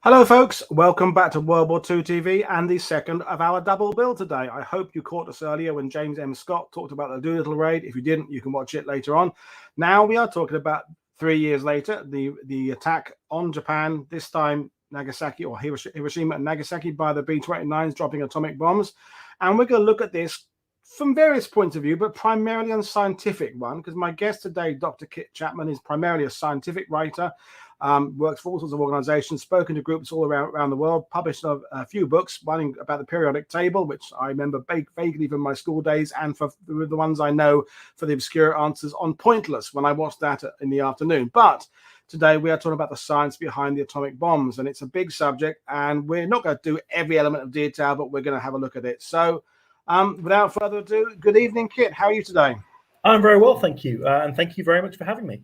Hello, folks. Welcome back to World War II TV and the second of our double bill today. I hope you caught us earlier when James M. Scott talked about the Doolittle raid. If you didn't, you can watch it later on. Now we are talking about 3 years later, the attack on Japan, this time Nagasaki or Hiroshima and Nagasaki by the B-29s dropping atomic bombs. And we're going to look at this from various points of view, but primarily on a scientific one, because my guest today, Dr. Kit Chapman, is primarily a scientific writer. Works for all sorts of organizations, spoken to groups all around the world, published a few books, one about the periodic table, which I remember vaguely from my school days, and for the ones I know for the obscure answers on Pointless when I watched that in the afternoon. But today we are talking about the science behind the atomic bombs, and it's a big subject, and we're not going to do every element of detail, but we're going to have a look at it. So without further ado, good evening, Kit. How are you today? I'm very well, thank you. And thank you very much for having me.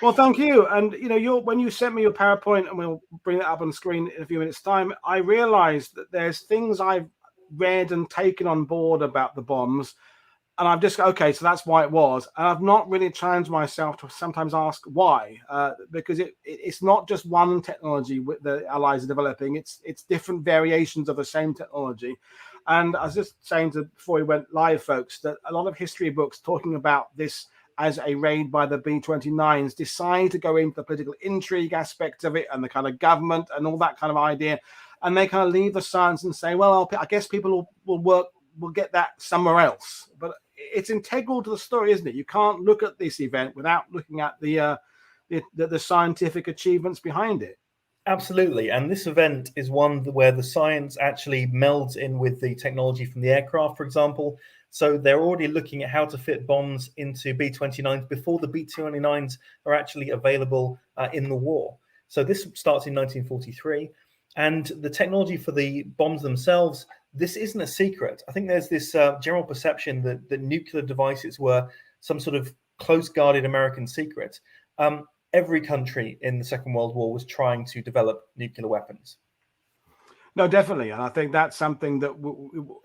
Well, thank you. And, you know, when you sent me your PowerPoint, and we'll bring it up on the screen in a few minutes' time, I realized that there's things I've read and taken on board about the bombs. And I've just, okay, so that's why it was. And I've not really challenged myself to sometimes ask why, because it's not just one technology the Allies are developing. It's different variations of the same technology. And I was just saying before we went live, folks, that a lot of history books talking about this as a raid by the B-29s decide to go into the political intrigue aspect of it and the kind of government and all that kind of idea. And they kind of leave the science and say, well, I guess people will get that somewhere else. But it's integral to the story, isn't it? You can't look at this event without looking at the scientific achievements behind it. Absolutely. And this event is one where the science actually melds in with the technology from the aircraft, for example. So they're already looking at how to fit bombs into B-29s before the B-29s are actually available in the war. So this starts in 1943. And the technology for the bombs themselves, this isn't a secret. I think there's this general perception that nuclear devices were some sort of close-guarded American secret. Every country in the Second World War was trying to develop nuclear weapons. No, definitely, and I think that's something that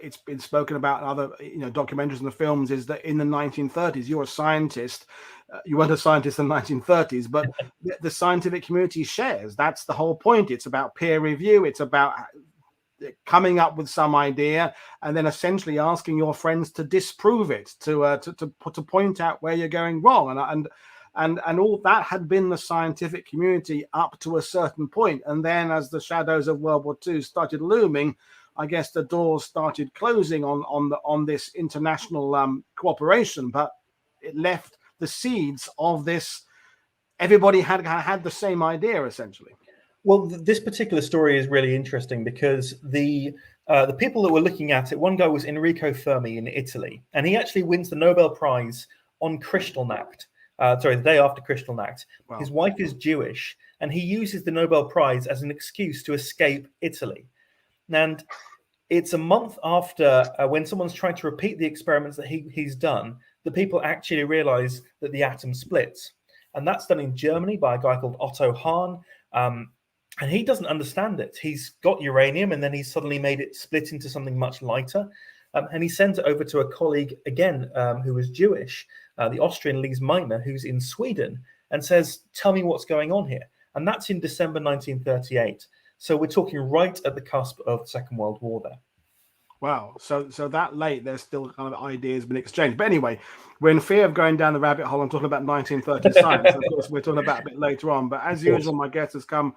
it's been spoken about in other, documentaries and the films. Is that in the 1930s, you're a scientist. You weren't a scientist in the 1930s, but the scientific community shares. That's the whole point. It's about peer review. It's about coming up with some idea and then essentially asking your friends to disprove it, to point out where you're going wrong, and all that had been the scientific community up to a certain point. And then as the shadows of World War II started looming, I guess the doors started closing on this international cooperation, but it left the seeds of this. Everybody had the same idea, essentially. Well, this particular story is really interesting because the people that were looking at it, one guy was Enrico Fermi in Italy, and he actually wins the Nobel Prize on Kristallnacht. The day after Kristallnacht. Wow. His wife is Jewish, and he uses the Nobel Prize as an excuse to escape Italy. And it's a month after when someone's trying to repeat the experiments that he's done, that people actually realize that the atom splits. And that's done in Germany by a guy called Otto Hahn. And he doesn't understand it. He's got uranium, and then he's suddenly made it split into something much lighter. And he sent it over to a colleague, again, who was Jewish, the Austrian Lise Meitner, who's in Sweden, and says, tell me what's going on here. And that's in December 1938. So we're talking right at the cusp of the Second World War there. Wow. So that late, there's still kind of ideas being exchanged. But anyway, we're in fear of going down the rabbit hole and talking about 1930 science. Of course, we're talking about a bit later on. But as usual, my guest has come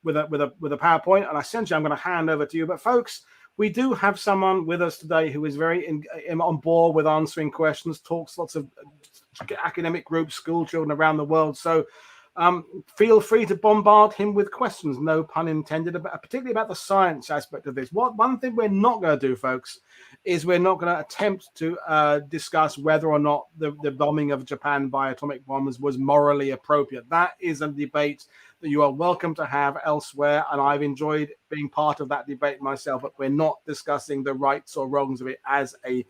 with a PowerPoint, and essentially I'm going to hand over to you. But folks, we do have someone with us today who is very on board with answering questions, talks lots of academic groups, school children around the world. So feel free to bombard him with questions, no pun intended, particularly about the science aspect of this. One thing we're not going to do, folks, is we're not going to attempt to discuss whether or not the bombing of Japan by atomic bombs was morally appropriate. That is a debate that you are welcome to have elsewhere, and I've enjoyed being part of that debate myself, but we're not discussing the rights or wrongs of it as a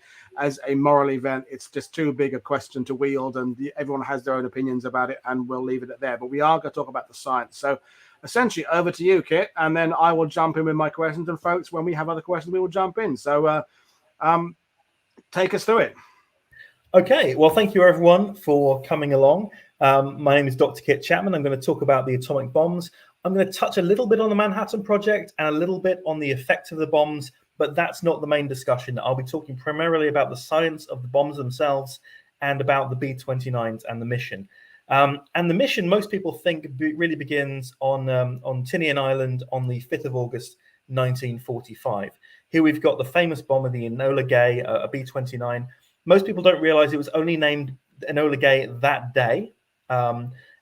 moral event. It's just too big a question to wield, and everyone has their own opinions about it, and we'll leave it at there. But we are going to talk about the science. So essentially over to you, Kit, and then I will jump in with my questions, and folks, when we have other questions, we will jump in. So take us through it. Okay, well, thank you everyone for coming along. My name is Dr. Kit Chapman. I'm going to talk about the atomic bombs. I'm going to touch a little bit on the Manhattan Project and a little bit on the effect of the bombs, but that's not the main discussion. I'll be talking primarily about the science of the bombs themselves and about the B-29s and the mission. And the mission, most people think, really begins on Tinian Island on the 5th of August, 1945. Here we've got the famous bomber, the Enola Gay, a B-29. Most people don't realize it was only named Enola Gay that day.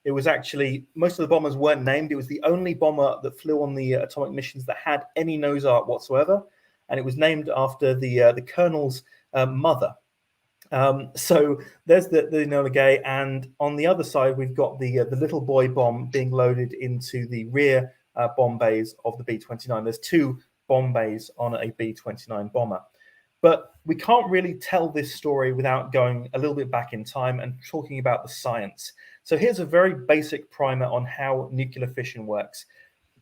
It was actually, most of the bombers weren't named. It was the only bomber that flew on the atomic missions that had any nose art whatsoever. And it was named after the colonel's mother. So there's the Enola Gay, and on the other side we've got the little boy bomb being loaded into the rear bomb bays of the B-29. There's 2 bomb bays on a B-29 bomber, but we can't really tell this story without going a little bit back in time and talking about the science. So here's a very basic primer on how nuclear fission works.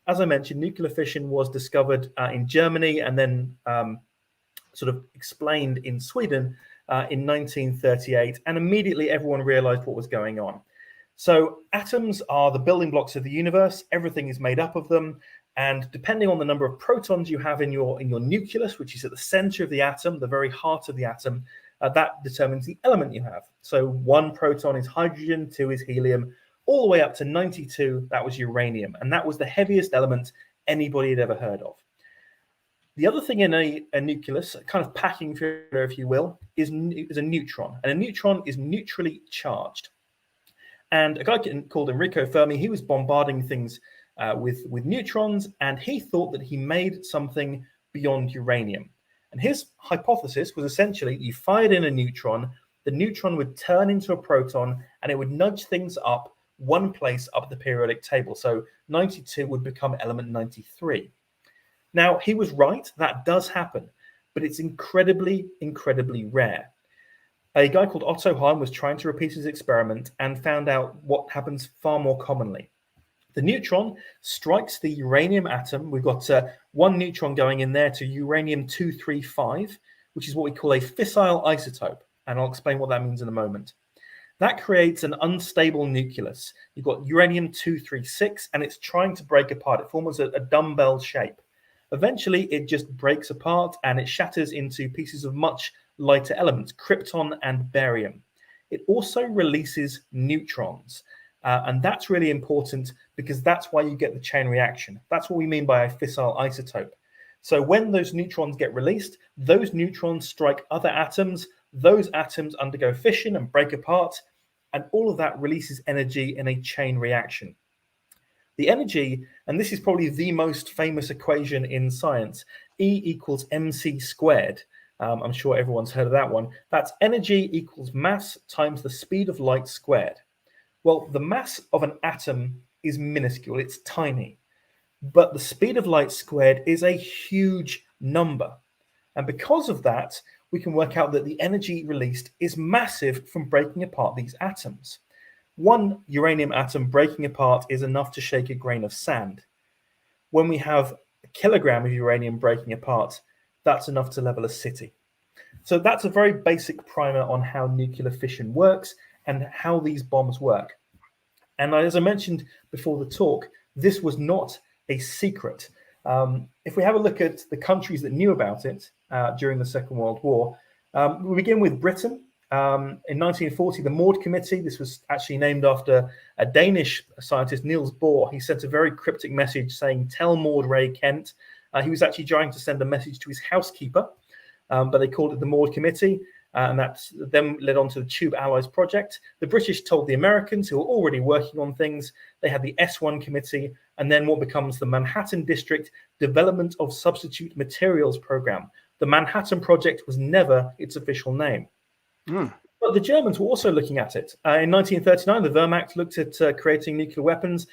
As I mentioned, nuclear fission was discovered in Germany and then sort of explained in Sweden in 1938, and immediately everyone realized what was going on. So atoms are the building blocks of the universe. Everything is made up of them, and depending on the number of protons you have in your nucleus, which is at the center of the atom, the very heart of the atom, that determines the element you have. So 1 proton is hydrogen, 2 is helium, all the way up to 92, that was uranium, and that was the heaviest element anybody had ever heard of. The other thing in a nucleus, kind of packing figure, if you will, is a neutron. And a neutron is neutrally charged. And a guy called Enrico Fermi, he was bombarding things with neutrons, and he thought that he made something beyond uranium. And his hypothesis was essentially you fired in a neutron, the neutron would turn into a proton, and it would nudge things up 1 place up the periodic table. So 92 would become element 93. Now, he was right, that does happen, but it's incredibly, incredibly rare. A guy called Otto Hahn was trying to repeat his experiment and found out what happens far more commonly. The neutron strikes the uranium atom. We've got 1 neutron going in there to uranium-235, which is what we call a fissile isotope, and I'll explain what that means in a moment. That creates an unstable nucleus. You've got uranium-236, and it's trying to break apart. It forms a dumbbell shape. Eventually, it just breaks apart and it shatters into pieces of much lighter elements, krypton and barium. It also releases neutrons. And that's really important because that's why you get the chain reaction. That's what we mean by a fissile isotope. So when those neutrons get released, those neutrons strike other atoms. Those atoms undergo fission and break apart. And all of that releases energy in a chain reaction. The energy, and this is probably the most famous equation in science, E equals mc squared. I'm sure everyone's heard of that one. That's energy equals mass times the speed of light squared. Well, the mass of an atom is minuscule, it's tiny, but the speed of light squared is a huge number. And because of that, we can work out that the energy released is massive from breaking apart these atoms. 1 uranium atom breaking apart is enough to shake a grain of sand. When we have a kilogram of uranium breaking apart, that's enough to level a city. So that's a very basic primer on how nuclear fission works and how these bombs work. And as I mentioned before the talk, this was not a secret. If we have a look at the countries that knew about it during the Second World War, we begin with Britain. In 1940, the Maud Committee, this was actually named after a Danish scientist, Niels Bohr. He sent a very cryptic message saying, "Tell Maud Ray Kent." He was actually trying to send a message to his housekeeper, but they called it the Maud Committee, and that then led on to the Tube Allies project. The British told the Americans, who were already working on things. They had the S1 Committee, and then what becomes the Manhattan District Development of Substitute Materials Program. The Manhattan Project was never its official name. But the Germans were also looking at it. In 1939, the Wehrmacht looked at creating nuclear weapons.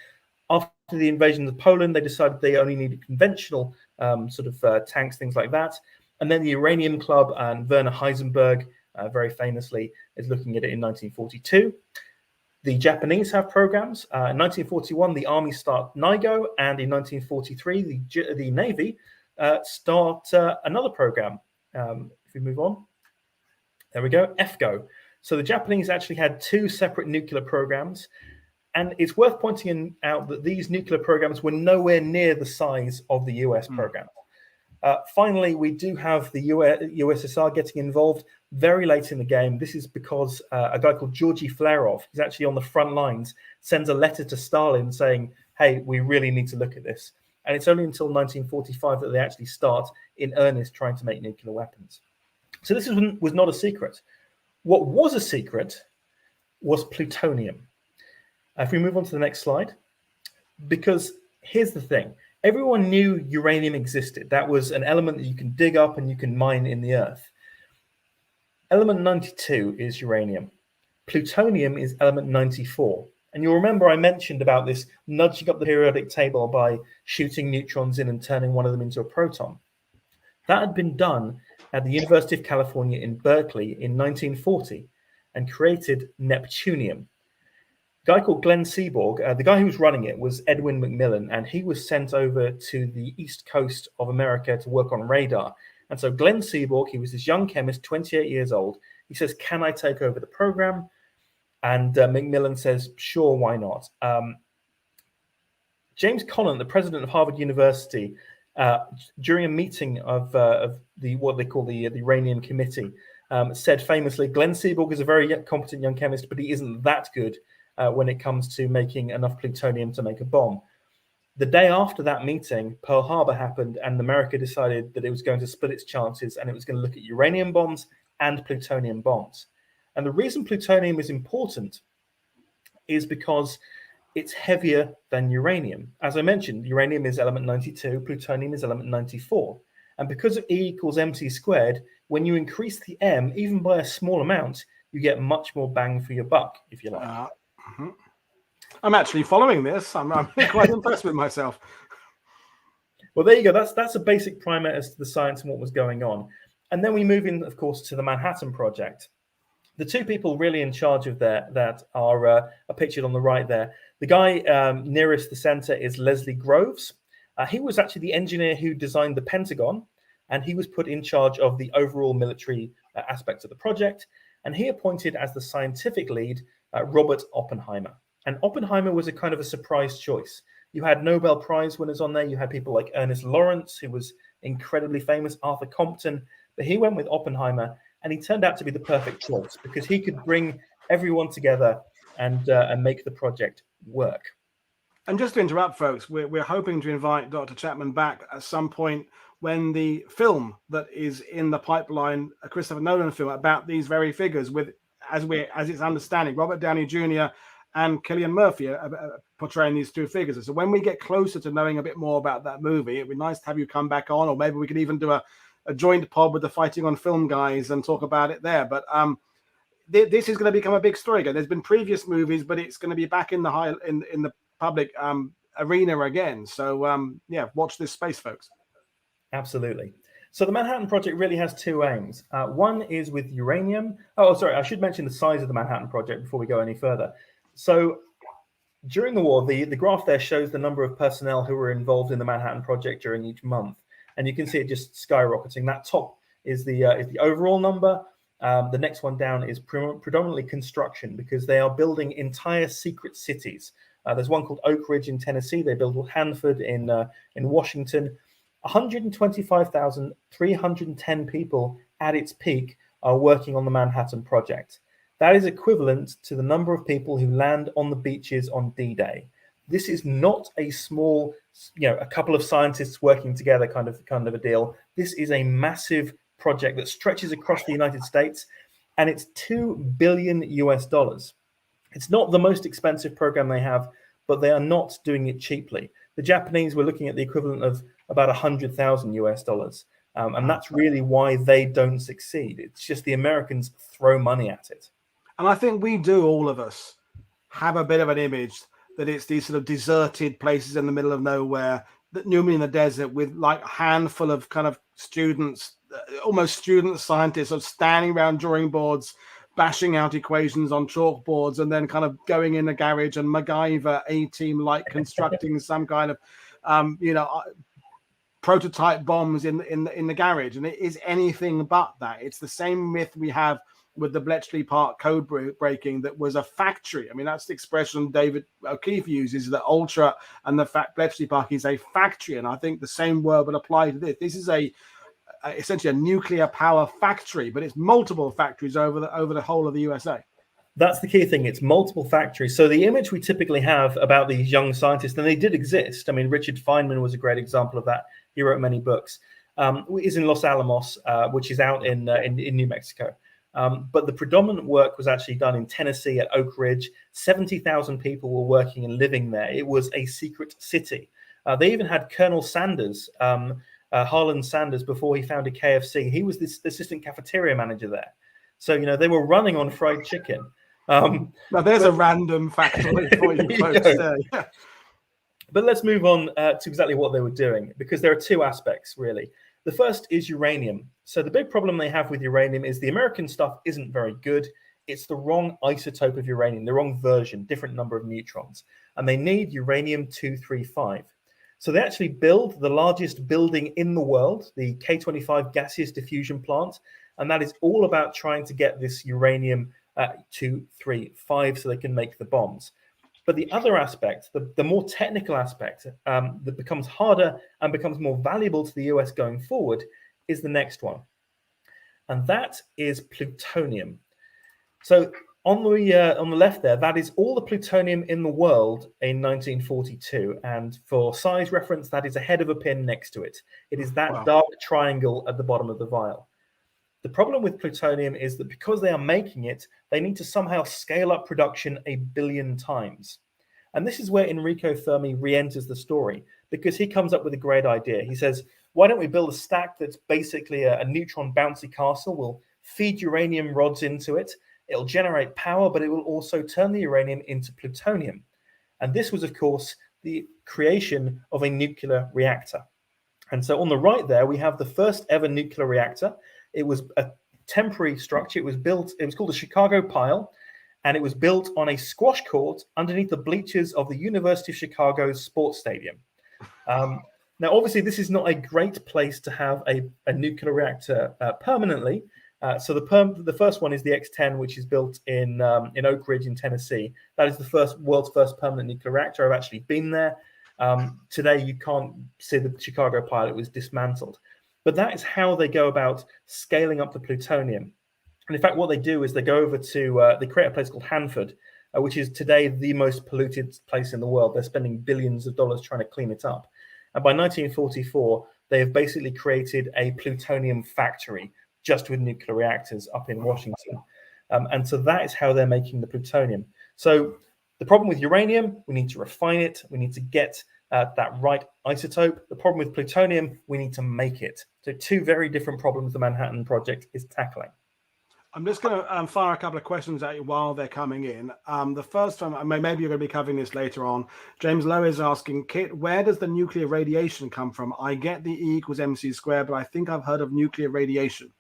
After the invasion of Poland, they decided they only needed conventional tanks, things like that. And then the Uranium Club and Werner Heisenberg, very famously, is looking at it in 1942. The Japanese have programs. In 1941, the Army start NIGO, and in 1943, the Navy start another program. If we move on. There we go, FGO. So the Japanese actually had 2 separate nuclear programs, And it's worth pointing out that these nuclear programs were nowhere near the size of the US program. Finally, we do have the USSR getting involved very late in the game. This is because a guy called Georgy Flerov, who's actually on the front lines, sends a letter to Stalin saying, hey, we really need to look at this. And it's only until 1945 that they actually start in earnest trying to make nuclear weapons. So this was not a secret. What was a secret was plutonium. If we move on to the next slide, because here's the thing. Everyone knew uranium existed. That was an element that you can dig up and you can mine in the earth. Element 92 is uranium. Plutonium is element 94. And you'll remember I mentioned about this nudging up the periodic table by shooting neutrons in and turning one of them into a proton. That had been done at the University of California in Berkeley in 1940 and created neptunium. A guy called Glenn Seaborg, the guy who was running it was Edwin McMillan, and he was sent over to the east coast of America to work on radar. And so Glenn Seaborg, he was this young chemist, 28 years old. He says, can I take over the program? And McMillan says, sure, why not? James Conant, the president of Harvard University, during a meeting of what they call the Uranium Committee, said famously, Glenn Seaborg is a very competent young chemist, but he isn't that good when it comes to making enough plutonium to make a bomb. The day after that meeting, Pearl Harbor happened, and America decided that it was going to split its chances, and it was going to look at uranium bombs and plutonium bombs. And the reason plutonium is important is because it's heavier than uranium. As I mentioned, uranium is element 92, plutonium is element 94. And because of E equals mc squared, when you increase the m, even by a small amount, you get much more bang for your buck, if you like. I'm actually following this. I'm quite impressed with myself. Well, there you go. That's a basic primer as to the science and what was going on. And then we move in, of course, to the Manhattan Project. The two people really in charge of that are pictured on the right there. The guy nearest the center is Leslie Groves. He was actually the engineer who designed the Pentagon, and he was put in charge of the overall military aspects of the project. And he appointed as the scientific lead Robert Oppenheimer. And Oppenheimer was a kind of a surprise choice. You had Nobel Prize winners on there. You had people like Ernest Lawrence, who was incredibly famous, Arthur Compton. But he went with Oppenheimer, and he turned out to be the perfect choice because he could bring everyone together and make the project work. And just to interrupt, folks, we're hoping to invite Dr. Chapman back at some point when the film that is in the pipeline, a Christopher Nolan film about these very figures, with as it's understanding, Robert Downey Jr. and Cillian Murphy are portraying these two figures. So when we get closer to knowing a bit more about that movie, it'd be nice to have you come back on, or maybe we could even do a joint pod with the Fighting on Film guys and talk about it there. But this is going to become a big story again. There's been previous movies, but it's going to be back in the public arena again. So yeah, watch this space, folks. Absolutely. So the Manhattan Project really has two aims. One is with uranium. Oh, sorry, I should mention the size of the Manhattan Project before we go any further. So during the war, the graph there shows the number of personnel who were involved in the Manhattan Project during each month. And you can see it just skyrocketing. That top is the overall number. The next one down is predominantly construction, because they are building entire secret cities. There's one called Oak Ridge in Tennessee. They built Hanford in Washington. 125,310 people at its peak are working on the Manhattan Project. That is equivalent to the number of people who land on the beaches on D-Day. This is not a small, a couple of scientists working together kind of a deal. This is a massive project that stretches across the United States, and it's $2 billion US. It's not the most expensive program they have, but they are not doing it cheaply. The Japanese were looking at the equivalent of about $100,000 US. And that's really why they don't succeed. It's just the Americans throw money at it. And I think we do, all of us, have a bit of an image that it's these sort of deserted places in the middle of nowhere, that normally in the desert, with like a handful of kind of students, almost student scientists, sort of standing around drawing boards, bashing out equations on chalkboards, and then kind of going in the garage and MacGyver A-team like constructing some kind of prototype bombs in the garage. And it is anything but that. It's the same myth we have with the Bletchley Park code breaking that was a factory. I mean, that's the expression David O'Keefe uses, that Ultra and the fact Bletchley Park is a factory. And I think the same word would apply to this. This is essentially a nuclear power factory, but it's multiple factories over the whole of the USA. That's the key thing. It's multiple factories. So the image we typically have about these young scientists, and they did exist. I mean, Richard Feynman was a great example of that. He wrote many books. Is in Los Alamos, which is out in New Mexico. But the predominant work was actually done in Tennessee at Oak Ridge. 70,000 people were working and living there. It was a secret city. They even had Colonel Sanders, Harlan Sanders, before he founded KFC. He was the assistant cafeteria manager there. So, they were running on fried chicken. Now, there's a random factoid for you folks there. Yeah. But let's move on to exactly what they were doing, because there are two aspects, really. The first is uranium. So the big problem they have with uranium is the American stuff isn't very good. It's the wrong isotope of uranium, the wrong version, different number of neutrons. And they need uranium-235. So they actually build the largest building in the world, the K25 gaseous diffusion plant. And that is all about trying to get this uranium-235 so they can make the bombs. But the other aspect, the more technical aspect that becomes harder and becomes more valuable to the US going forward is the next one. And that is plutonium. So on the left there, that is all the plutonium in the world in 1942. And for size reference, that is a head of a pin next to it. It is that dark triangle at the bottom of the vial. The problem with plutonium is that because they are making it, they need to somehow scale up production 1 billion times. And this is where Enrico Fermi re-enters the story, because he comes up with a great idea. He says, why don't we build a stack that's basically a neutron bouncy castle? We'll feed uranium rods into it. It'll generate power, but it will also turn the uranium into plutonium. And this was, of course, the creation of a nuclear reactor. And so on the right there, we have the first ever nuclear reactor. It was a temporary structure. It was called the Chicago Pile, and it was built on a squash court underneath the bleachers of the University of Chicago's sports stadium. Now, obviously, this is not a great place to have a nuclear reactor permanently. So the first one is the X-10, which is built in Oak Ridge in Tennessee. That is the world's first permanent nuclear reactor. I've actually been there. Today, you can't see the Chicago Pile. It was dismantled. But that is how they go about scaling up the plutonium. And in fact, what they do is they go over to, they create a place called Hanford, which is today the most polluted place in the world. They're spending billions of dollars trying to clean it up. And by 1944, they have basically created a plutonium factory just with nuclear reactors up in Washington. And so that is how they're making the plutonium. So the problem with uranium, we need to refine it. We need to get that right isotope. The problem with plutonium, we need to make it. So two very different problems the Manhattan Project is tackling. I'm just going to fire a couple of questions at you while they're coming in. The first one, maybe you're going to be covering this later on. James Lowe is asking, Kit, where does the nuclear radiation come from? I get the E equals mc squared, but I think I've heard of nuclear radiation.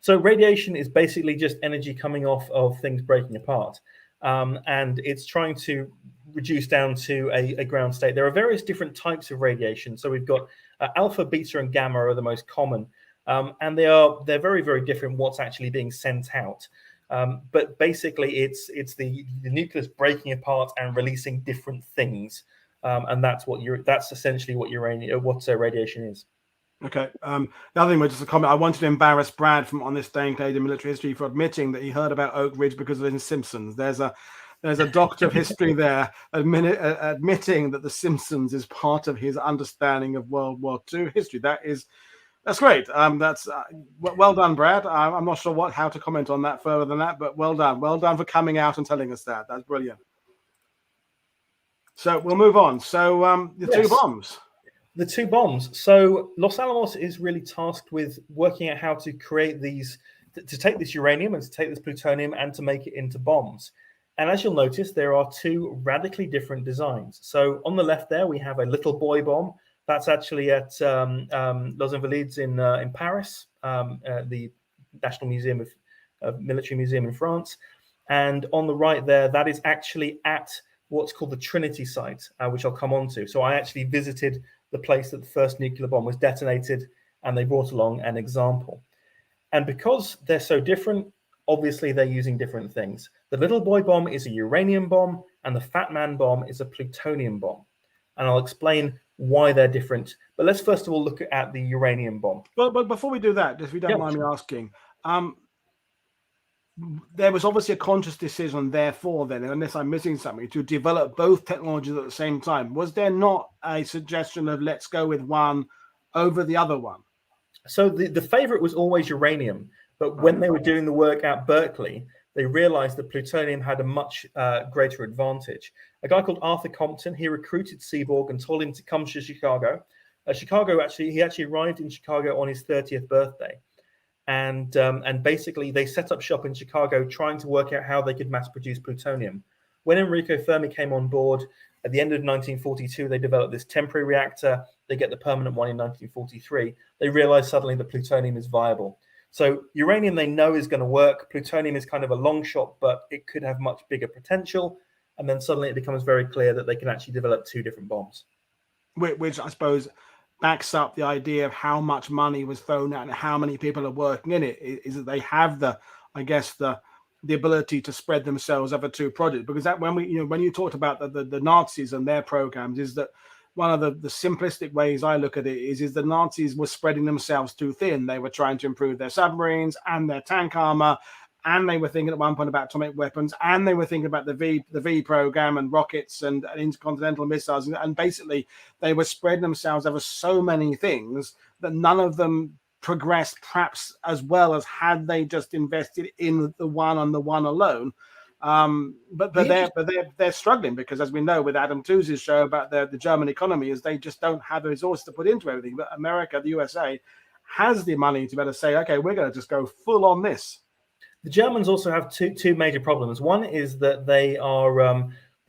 So radiation is basically just energy coming off of things breaking apart. And it's trying to reduce down to a ground state. There are various different types of radiation. So we've got alpha, beta, and gamma are the most common. And they're very, very different what's actually being sent out. But basically, it's the nucleus breaking apart and releasing different things. And that's essentially what radiation is. Okay. The other thing was just a comment. I wanted to embarrass Brad from On This Day and Date in Military History for admitting that he heard about Oak Ridge because of the Simpsons. There's a doctor of history there admitting that the Simpsons is part of his understanding of World War II history. That's great. That's well done, Brad. I'm not sure how to comment on that further than that, but well done. Well done for coming out and telling us that. That's brilliant. So we'll move on. So two bombs. The two bombs. So Los Alamos is really tasked with working out how to create these, to take this uranium and to take this plutonium and to make it into bombs. And as you'll notice, there are two radically different designs. So on the left there, we have a little boy bomb. That's actually at Les Invalides in Paris, the National Museum of Military Museum in France. And on the right there, that is actually at what's called the Trinity site, which I'll come on to. So I actually visited the place that the first nuclear bomb was detonated, and they brought along an example. And because they're so different, obviously they're using different things. The little boy bomb is a uranium bomb, and the fat man bomb is a plutonium bomb. And I'll explain why they're different. But let's first of all look at the uranium bomb. But before we do that, if you don't mind me asking, there was obviously a conscious decision, therefore, then, unless I'm missing something, to develop both technologies at the same time. Was there not a suggestion of let's go with one over the other one? So the favorite was always uranium. But when they were doing the work at Berkeley, they realized that plutonium had a much greater advantage. A guy called Arthur Compton, he recruited Seaborg and told him to come to Chicago. He actually arrived in Chicago on his 30th birthday. And basically they set up shop in Chicago trying to work out how they could mass produce plutonium. When Enrico Fermi came on board at the end of 1942, they developed this temporary reactor. They get the permanent one in 1943. They realize suddenly that plutonium is viable. So uranium they know is going to work. Plutonium is kind of a long shot, but it could have much bigger potential. And then suddenly it becomes very clear that they can actually develop two different bombs. Which I suppose backs up the idea of how much money was thrown at and how many people are working in it, is that they have the ability to spread themselves over two projects. Because that when you talked about the Nazis and their programs, is that one of the simplistic ways I look at it is the Nazis were spreading themselves too thin. They were trying to improve their submarines and their tank armor, and they were thinking at one point about atomic weapons, and they were thinking about the V program and rockets and intercontinental missiles, and basically they were spreading themselves over so many things that none of them progressed perhaps as well as had they just invested in the one and the one alone. But they're struggling because, as we know with Adam Tooze's show about the German economy, is they just don't have the resources to put into everything. But America, the USA, has the money to be able to say, okay, we're going to just go full on this. The Germans also have two major problems. One is that they're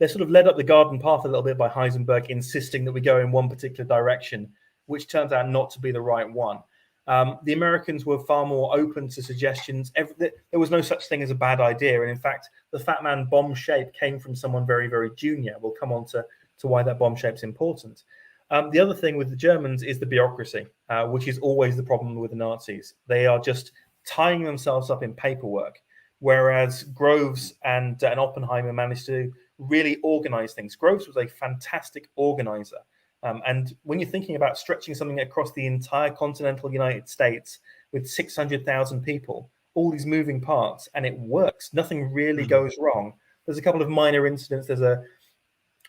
sort of led up the garden path a little bit by Heisenberg, insisting that we go in one particular direction, which turns out not to be the right one. The Americans were far more open to suggestions. There was no such thing as a bad idea. And in fact, the Fat Man bomb shape came from someone very, very junior. We'll come on to why that bomb shape's important. The other thing with the Germans is the bureaucracy, which is always the problem with the Nazis. They are just tying themselves up in paperwork, whereas Groves and Oppenheimer managed to really organize things. Groves was a fantastic organizer. And when you're thinking about stretching something across the entire continental United States with 600,000 people, all these moving parts, and it works, nothing really goes wrong. There's a couple of minor incidents.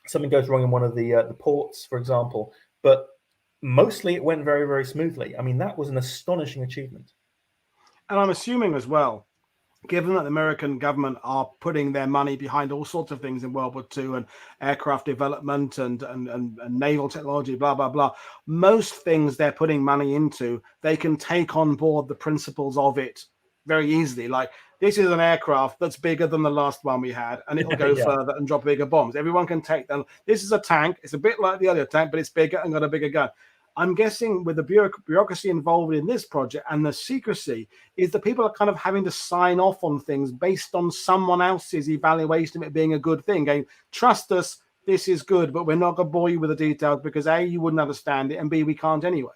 Something goes wrong in one of the ports, for example, but mostly it went very, very smoothly. I mean, that was an astonishing achievement. And I'm assuming as well, given that the American government are putting their money behind all sorts of things in World War II and aircraft development and naval technology, blah, blah, blah, most things they're putting money into, they can take on board the principles of it very easily. Like, this is an aircraft that's bigger than the last one we had, and it'll go further and drop bigger bombs. Everyone can take them. This is a tank. It's a bit like the other tank, but it's bigger and got a bigger gun. I'm guessing with the bureaucracy involved in this project and the secrecy is that people are kind of having to sign off on things based on someone else's evaluation of it being a good thing. Going, trust us, this is good, but we're not going to bore you with the details because A, you wouldn't understand it, and B, we can't anyway.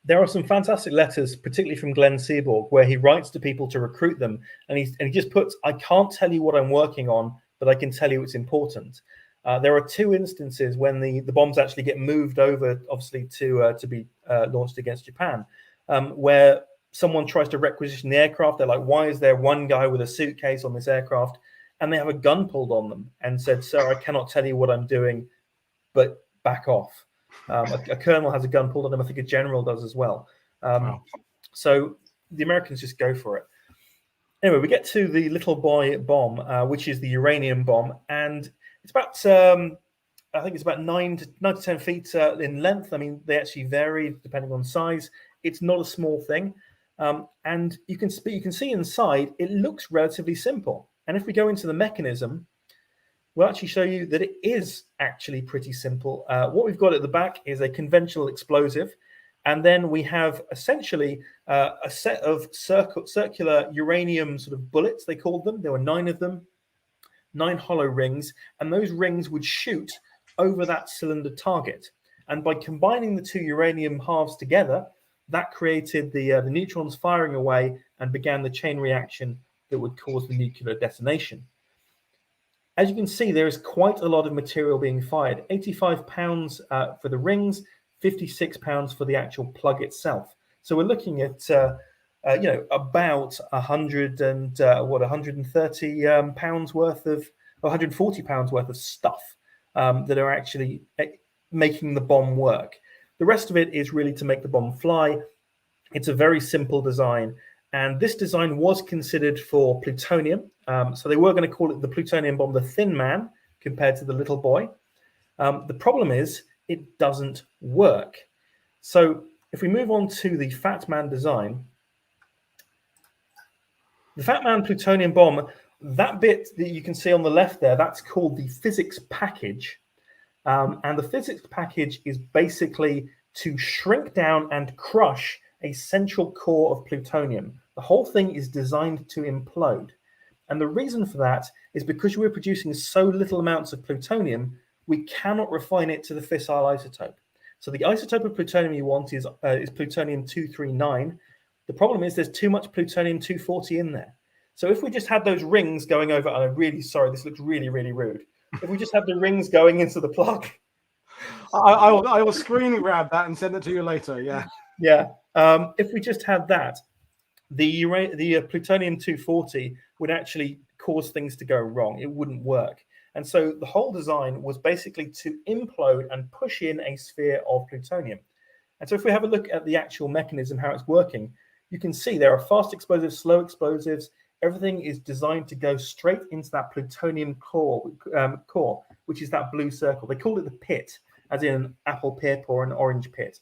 There are some fantastic letters, particularly from Glenn Seaborg, where he writes to people to recruit them. And he just puts, I can't tell you what I'm working on, but I can tell you it's important. There are two instances when the bombs actually get moved over, obviously, to be launched against Japan, where someone tries to requisition the aircraft. They're like, why is there one guy with a suitcase on this aircraft? And they have a gun pulled on them and said, sir, I cannot tell you what I'm doing, but back off. A colonel has a gun pulled on him. I think a general does as well. Wow. So the Americans just go for it. Anyway, we get to the little boy bomb, which is the uranium bomb. And it's about, I think it's about 9 to 10 feet in length. I mean, they actually vary depending on size. It's not a small thing. And you can see inside, it looks relatively simple. And if we go into the mechanism, we'll actually show you that it is actually pretty simple. What we've got at the back is a conventional explosive. And then we have essentially a set of circular uranium sort of bullets, they called them. There were 9 of them, 9 hollow rings, and those rings would shoot over that cylinder target. And by combining the 2 uranium halves together, that created the neutrons firing away and began the chain reaction that would cause the nuclear detonation. As you can see, there is quite a lot of material being fired. 85 pounds for the rings, 56 pounds for the actual plug itself. So we're looking at about 130 pounds worth of, 140 pounds worth of stuff that are actually making the bomb work. The rest of it is really to make the bomb fly. It's a very simple design. And this design was considered for plutonium. So they were going to call it the plutonium bomb, the thin man, compared to the little boy. The problem is it doesn't work. So if we move on to the Fat Man design, the Fat Man plutonium bomb, that bit that you can see on the left there, that's called the physics package. And the physics package is basically to shrink down and crush a central core of plutonium. The whole thing is designed to implode. And the reason for that is because we're producing so little amounts of plutonium, we cannot refine it to the fissile isotope. So the isotope of plutonium you want is plutonium-239. The problem is there's too much plutonium-240 in there. So if we just had those rings going over, and I'm really sorry, this looks really, really rude. If we just had the rings going into the plug. I will screen grab that and send it to you later, yeah. Yeah. If we just had that, the plutonium-240 would actually cause things to go wrong. It wouldn't work. And so the whole design was basically to implode and push in a sphere of plutonium. And so if we have a look at the actual mechanism, how it's working, you can see there are fast explosives, slow explosives. Everything is designed to go straight into that plutonium core, which is that blue circle. They call it the pit, as in an apple pit or an orange pit.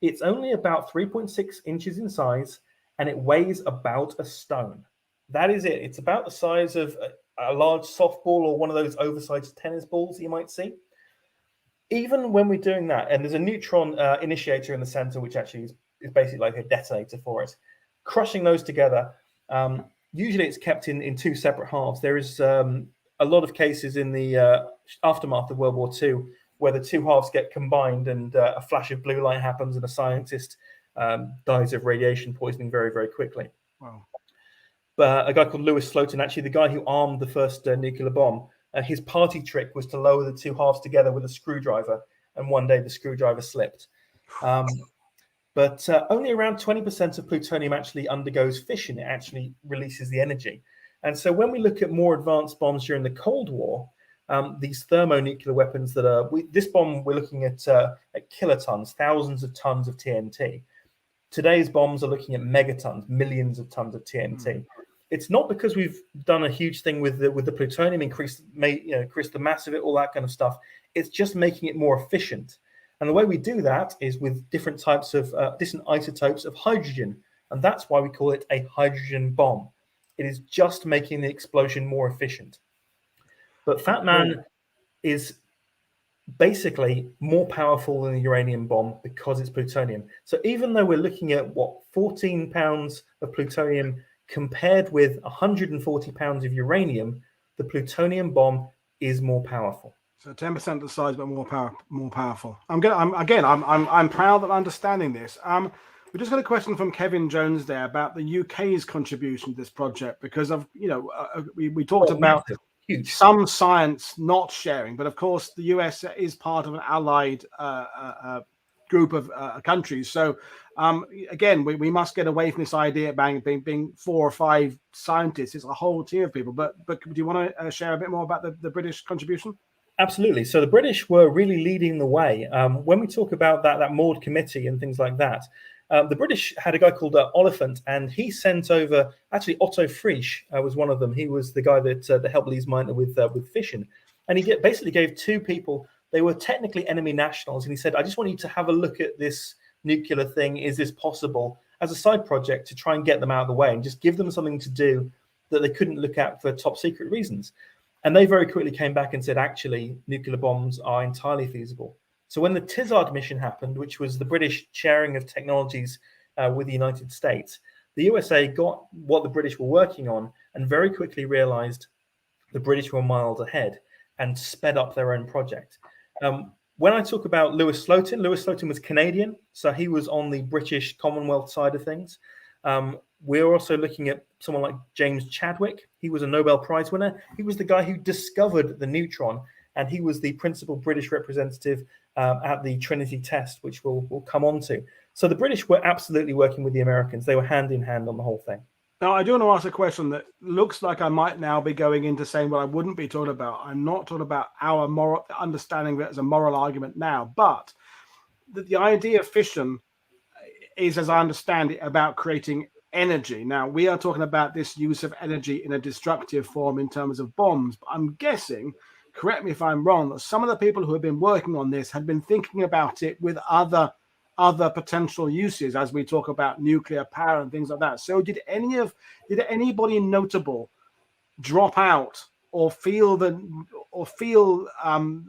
It's only about 3.6 inches in size, and it weighs about a stone. That is it. It's about the size of a large softball or one of those oversized tennis balls you might see. Even when we're doing that, and there's a neutron initiator in the center, which actually is basically like a detonator for it, crushing those together, usually it's kept in two separate halves. There is a lot of cases in the aftermath of World War II where the two halves get combined and a flash of blue light happens and a scientist dies of radiation poisoning very, very quickly. Wow. But a guy called Lewis Slotin, actually the guy who armed the first nuclear bomb, his party trick was to lower the two halves together with a screwdriver, and one day the screwdriver slipped. But only around 20% of plutonium actually undergoes fission. It actually releases the energy. And so when we look at more advanced bombs during the Cold War, these thermonuclear weapons that are, this bomb, we're looking at kilotons, thousands of tons of TNT. Today's bombs are looking at megatons, millions of tons of TNT. It's not because we've done a huge thing with the plutonium, increase the mass of it, all that kind of stuff. It's just making it more efficient. And the way we do that is with different types of different isotopes of hydrogen. And that's why we call it a hydrogen bomb. It is just making the explosion more efficient. But Fat Man is basically more powerful than the uranium bomb because it's plutonium. So even though we're looking at 14 pounds of plutonium compared with 140 pounds of uranium, the plutonium bomb is more powerful. So 10% the size, but more powerful. I'm proud of understanding this. We just got a question from Kevin Jones there about the UK's contribution to this project, because of we talked about some science not sharing, but of course the US is part of an allied group of countries. So again, we must get away from this idea about being 4 or 5 scientists. It's a whole team of people. But do you want to share a bit more about the British contribution? Absolutely. So the British were really leading the way. When we talk about that Maud committee and things like that, the British had a guy called Oliphant, and he sent over, actually Otto Frisch was one of them. He was the guy that helped Lees Meitner with fission. And he basically gave 2 people, they were technically enemy nationals. And he said, I just want you to have a look at this nuclear thing. Is this possible? As a side project to try and get them out of the way and just give them something to do that they couldn't look at for top secret reasons. And they very quickly came back and said, actually, nuclear bombs are entirely feasible. So when the Tizard mission happened, which was the British sharing of technologies with the United States, the USA got what the British were working on and very quickly realized the British were miles ahead and sped up their own project. When I talk about Lewis Slotin was Canadian, so he was on the British Commonwealth side of things. We're also looking at someone like James Chadwick. He was a Nobel Prize winner. He was the guy who discovered the neutron, and he was the principal British representative at the Trinity Test, which we'll come on to. So the British were absolutely working with the Americans. They were hand in hand on the whole thing. Now, I do want to ask a question that looks like I might now be going into saying what I wouldn't be talking about. I'm not talking about our moral understanding that as a moral argument now, but the idea of fission is, as I understand it, about creating energy. Now, we are talking about this use of energy in a destructive form in terms of bombs. But I'm guessing, correct me if I'm wrong, that some of the people who have been working on this had been thinking about it with other potential uses as we talk about nuclear power and things like that. So did anybody notable drop out or feel that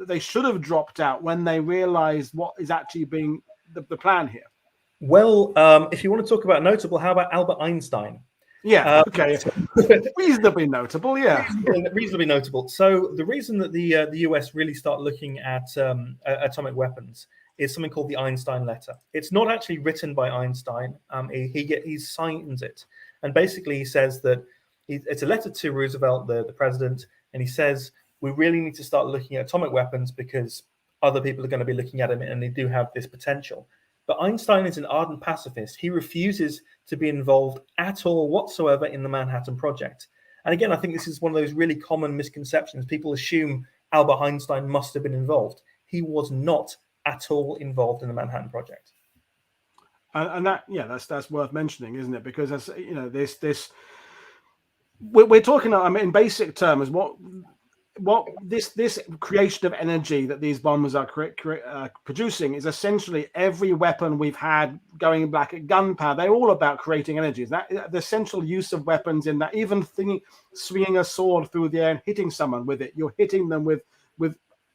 they should have dropped out when they realized what is actually being the plan here? Well, if you want to talk about notable, how about Albert Einstein? Yeah, okay. Reasonably notable, yeah. Reasonably notable. So the reason that the US really start looking at atomic weapons is something called the Einstein letter. It's not actually written by Einstein. He signs it, and basically he says that it's a letter to Roosevelt, the president, and he says we really need to start looking at atomic weapons because other people are going to be looking at them, and they do have this potential. But Einstein is an ardent pacifist. He refuses to be involved at all whatsoever in the Manhattan Project. And again, I think this is one of those really common misconceptions. People assume Albert Einstein must have been involved. He was not at all involved in the Manhattan Project. And that, yeah, that's worth mentioning, isn't it? Because as you know, we're talking, I mean, in basic terms, what this creation of energy that these bombs are producing is essentially every weapon we've had going back at gunpowder. They're all about creating energy. That the essential use of weapons in that, even swinging a sword through the air and hitting someone with it, you're hitting them with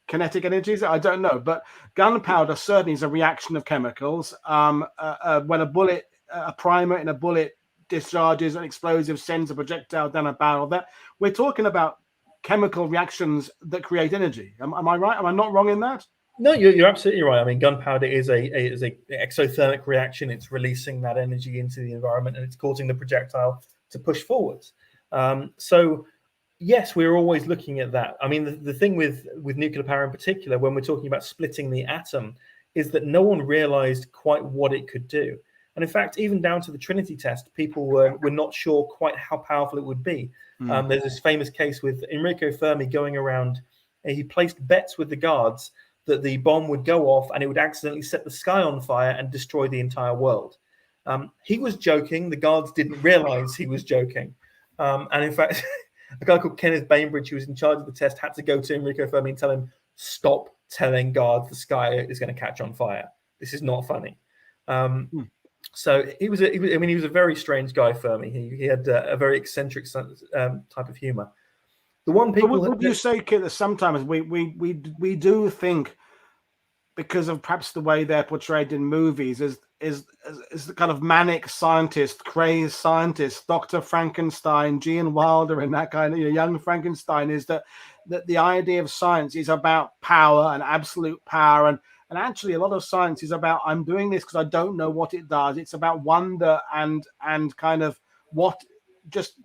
kinetic energies. I don't know, but gunpowder certainly is a reaction of chemicals. When a primer in a bullet discharges an explosive, sends a projectile down a barrel, that we're talking about chemical reactions that create energy. Am I right? Am I not wrong in that? No, you're absolutely right. I mean, gunpowder is a exothermic reaction. It's releasing that energy into the environment, and it's causing the projectile to push forwards. So, yes, we're always looking at that. I mean, the thing with nuclear power in particular, when we're talking about splitting the atom, is that no one realized quite what it could do. And in fact, even down to the Trinity Test, people were not sure quite how powerful it would be. There's this famous case with Enrico Fermi going around. He placed bets with the guards that the bomb would go off and it would accidentally set the sky on fire and destroy the entire world. He was joking. The guards didn't realize he was joking. And in fact, a guy called Kenneth Bainbridge, who was in charge of the test, had to go to Enrico Fermi and tell him, stop telling guards the sky is going to catch on fire. This is not funny. So he was a very strange guy, Fermi. He had a very eccentric type of humor. The one people would you say, Kit, that sometimes we do think, because of perhaps the way they're portrayed in movies, is the kind of manic scientist, crazed scientist, Dr. Frankenstein, Gene Wilder, and that kind of young Frankenstein, is that the idea of science is about power and absolute power, and actually a lot of science is about, I'm doing this because I don't know what it does. It's about wonder and kind of what just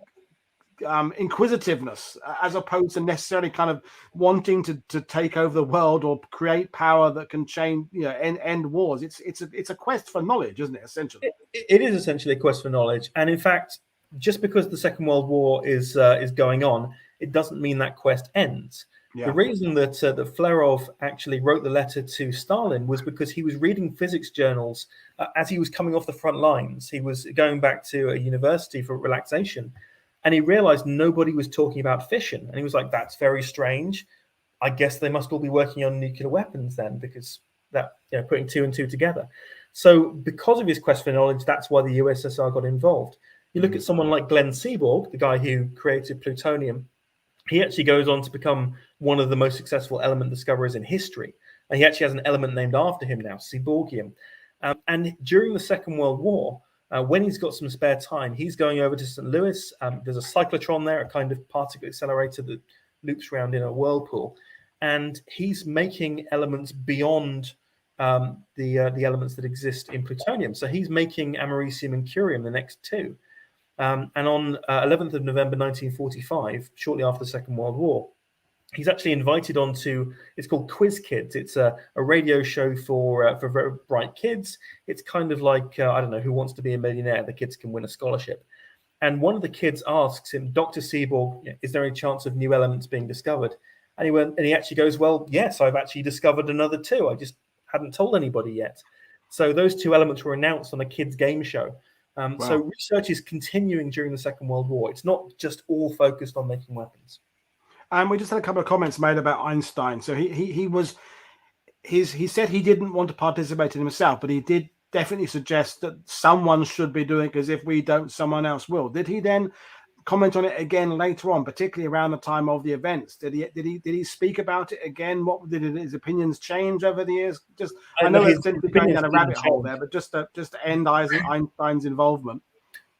inquisitiveness, as opposed to necessarily kind of wanting to take over the world or create power that can change, end wars. It's a quest for knowledge, isn't it? Essentially, it is essentially a quest for knowledge. And in fact, just because the Second World War is going on, it doesn't mean that quest ends. Yeah. The reason that Flerov actually wrote the letter to Stalin was because he was reading physics journals as he was coming off the front lines. He was going back to a university for relaxation, and he realized nobody was talking about fission. And he was like, that's very strange. I guess they must all be working on nuclear weapons then, because that, putting two and two together. So because of his quest for knowledge, that's why the USSR got involved. You look at someone like Glenn Seaborg, the guy who created plutonium. He actually goes on to become one of the most successful element discoverers in history. And he actually has an element named after him now, Seaborgium. And during the Second World War, when he's got some spare time, he's going over to St. Louis. There's a cyclotron there, a kind of particle accelerator that loops around in a whirlpool. And he's making elements beyond the elements that exist in plutonium. So he's making americium and curium, the next two. And on 11th of November 1945, shortly after the Second World War, he's actually invited onto, it's called Quiz Kids. It's a radio show for very bright kids. It's kind of like, I don't know, Who Wants to Be a Millionaire? The kids can win a scholarship. And one of the kids asks him, Dr. Seaborg, is there any chance of new elements being discovered? And he actually goes, well, yes, I've actually discovered another two. I just hadn't told anybody yet. So those two elements were announced on a kids' game show. Wow. So research is continuing during the Second World War. It's not just all focused on making weapons. And we just had a couple of comments made about Einstein. So he said he didn't want to participate in himself, but he did definitely suggest that someone should be doing it, because if we don't, someone else will. Did he then comment on it again later on, particularly around the time of the events? Did he speak about it again? What did his opinions change over the years? Just I know it's going down a rabbit hole there, but just to end Einstein's involvement.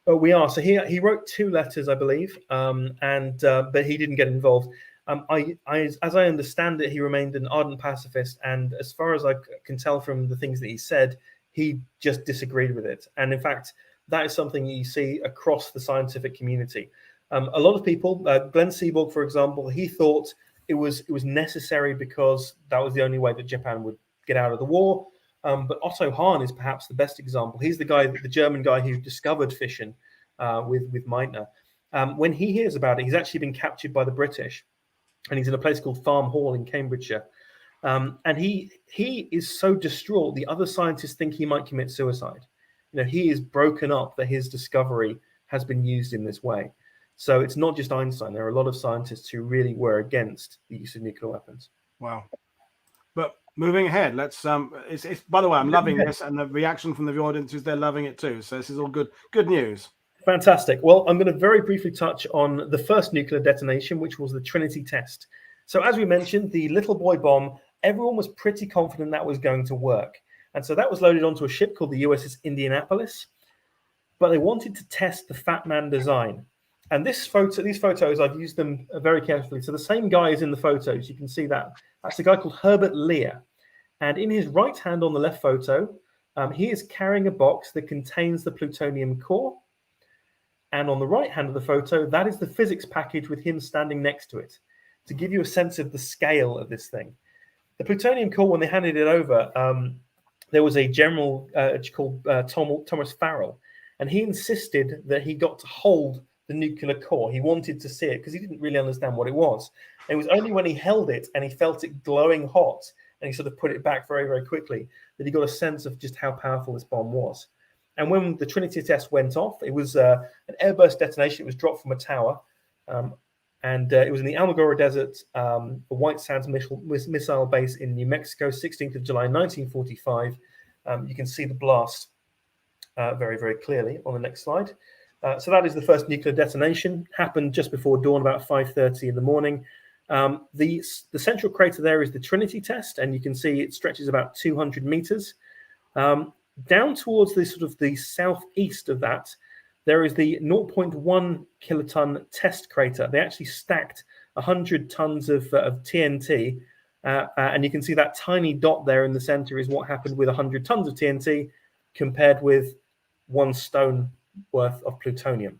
Oh, we are. So he wrote 2 letters, I believe, but he didn't get involved. As I understand it, he remained an ardent pacifist, and as far as I can tell from the things that he said, he just disagreed with it. And in fact, that is something you see across the scientific community. A lot of people, Glenn Seaborg, for example, he thought it was necessary because that was the only way that Japan would get out of the war. But Otto Hahn is perhaps the best example. He's the German guy who discovered fission with Meitner. When he hears about it, he's actually been captured by the British, and he's in a place called Farm Hall in Cambridgeshire. And he is so distraught, the other scientists think he might commit suicide. He is broken up that his discovery has been used in this way. So it's not just Einstein. There are a lot of scientists who really were against the use of nuclear weapons. Wow. But moving ahead, let's it's by the way, I'm loving this, and the reaction from the audience is they're loving it too. So this is all good news. Fantastic. Well, I'm going to very briefly touch on the first nuclear detonation, which was the Trinity Test. So as we mentioned, the little boy bomb, everyone was pretty confident that was going to work. And so that was loaded onto a ship called the USS Indianapolis, but they wanted to test the Fat Man design. And these photos, I've used them very carefully. So the same guy is in the photos. You can see that. That's a guy called Herbert Lear. And in his right hand on the left photo, he is carrying a box that contains the plutonium core. And on the right hand of the photo, that is the physics package with him standing next to it, to give you a sense of the scale of this thing. The plutonium core, when they handed it over, there was a general called Thomas Farrell, and he insisted that he got to hold the nuclear core. He wanted to see it because he didn't really understand what it was. It was only when he held it and he felt it glowing hot, and he sort of put it back very, very quickly, that he got a sense of just how powerful this bomb was. And when the Trinity Test went off, it was an airburst detonation. It was dropped from a tower, and it was in the Alamogordo Desert, the White Sands missile base in New Mexico, 16th of July, 1945. You can see the blast very, very clearly on the next slide. So that is the first nuclear detonation. Happened just before dawn, about 5:30 in the morning. The central crater there is the Trinity Test, and you can see it stretches about 200 meters. Down towards the southeast of that, there is the 0.1 kiloton test crater. They actually stacked 100 tons of TNT, and you can see that tiny dot there in the center is what happened with 100 tons of TNT compared with 1 stone worth of plutonium.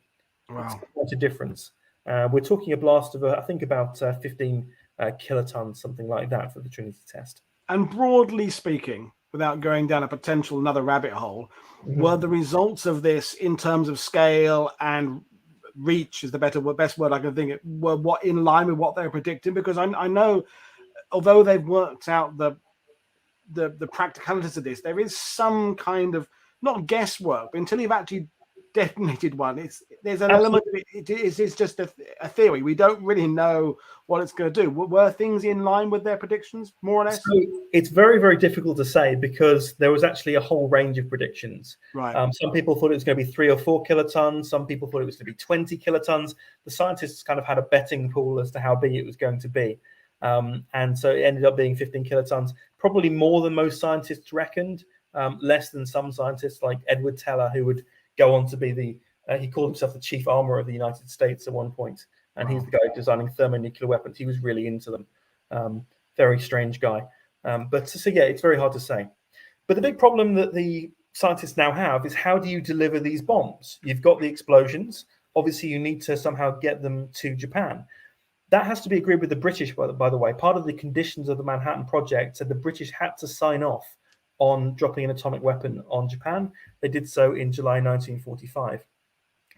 Wow. It's quite a difference. We're talking a blast of, I think, about 15 kilotons, something like that, for the Trinity Test. And broadly speaking, without going down another rabbit hole, were the results of this in terms of scale and reach is the best word I can think of, were what in line with what they were predicting? Because I know, although they've worked out the practicalities of this, there is some kind of, not guesswork, but until you've actually detonated one, there's an element of it's just a theory. We don't really know what it's going to do. Were things in line with their predictions, more or less? So it's very, very difficult to say because there was actually a whole range of predictions. Right. Some people thought it was going to be 3 or 4 kilotons. Some people thought it was going to be 20 kilotons. The scientists kind of had a betting pool as to how big it was going to be. And so it ended up being 15 kilotons, probably more than most scientists reckoned, less than some scientists like Edward Teller, who would go on to be he called himself the chief armorer of the United States at one point, and he's the guy designing thermonuclear weapons. He was really into them. Very strange guy. But so yeah, it's very hard to say. But the big problem that the scientists now have is, how do you deliver these bombs? You've got the explosions. Obviously, you need to somehow get them to Japan. That has to be agreed with the British, by the way. Part of the conditions of the Manhattan Project said the British had to sign off on dropping an atomic weapon on Japan. They did so in July 1945.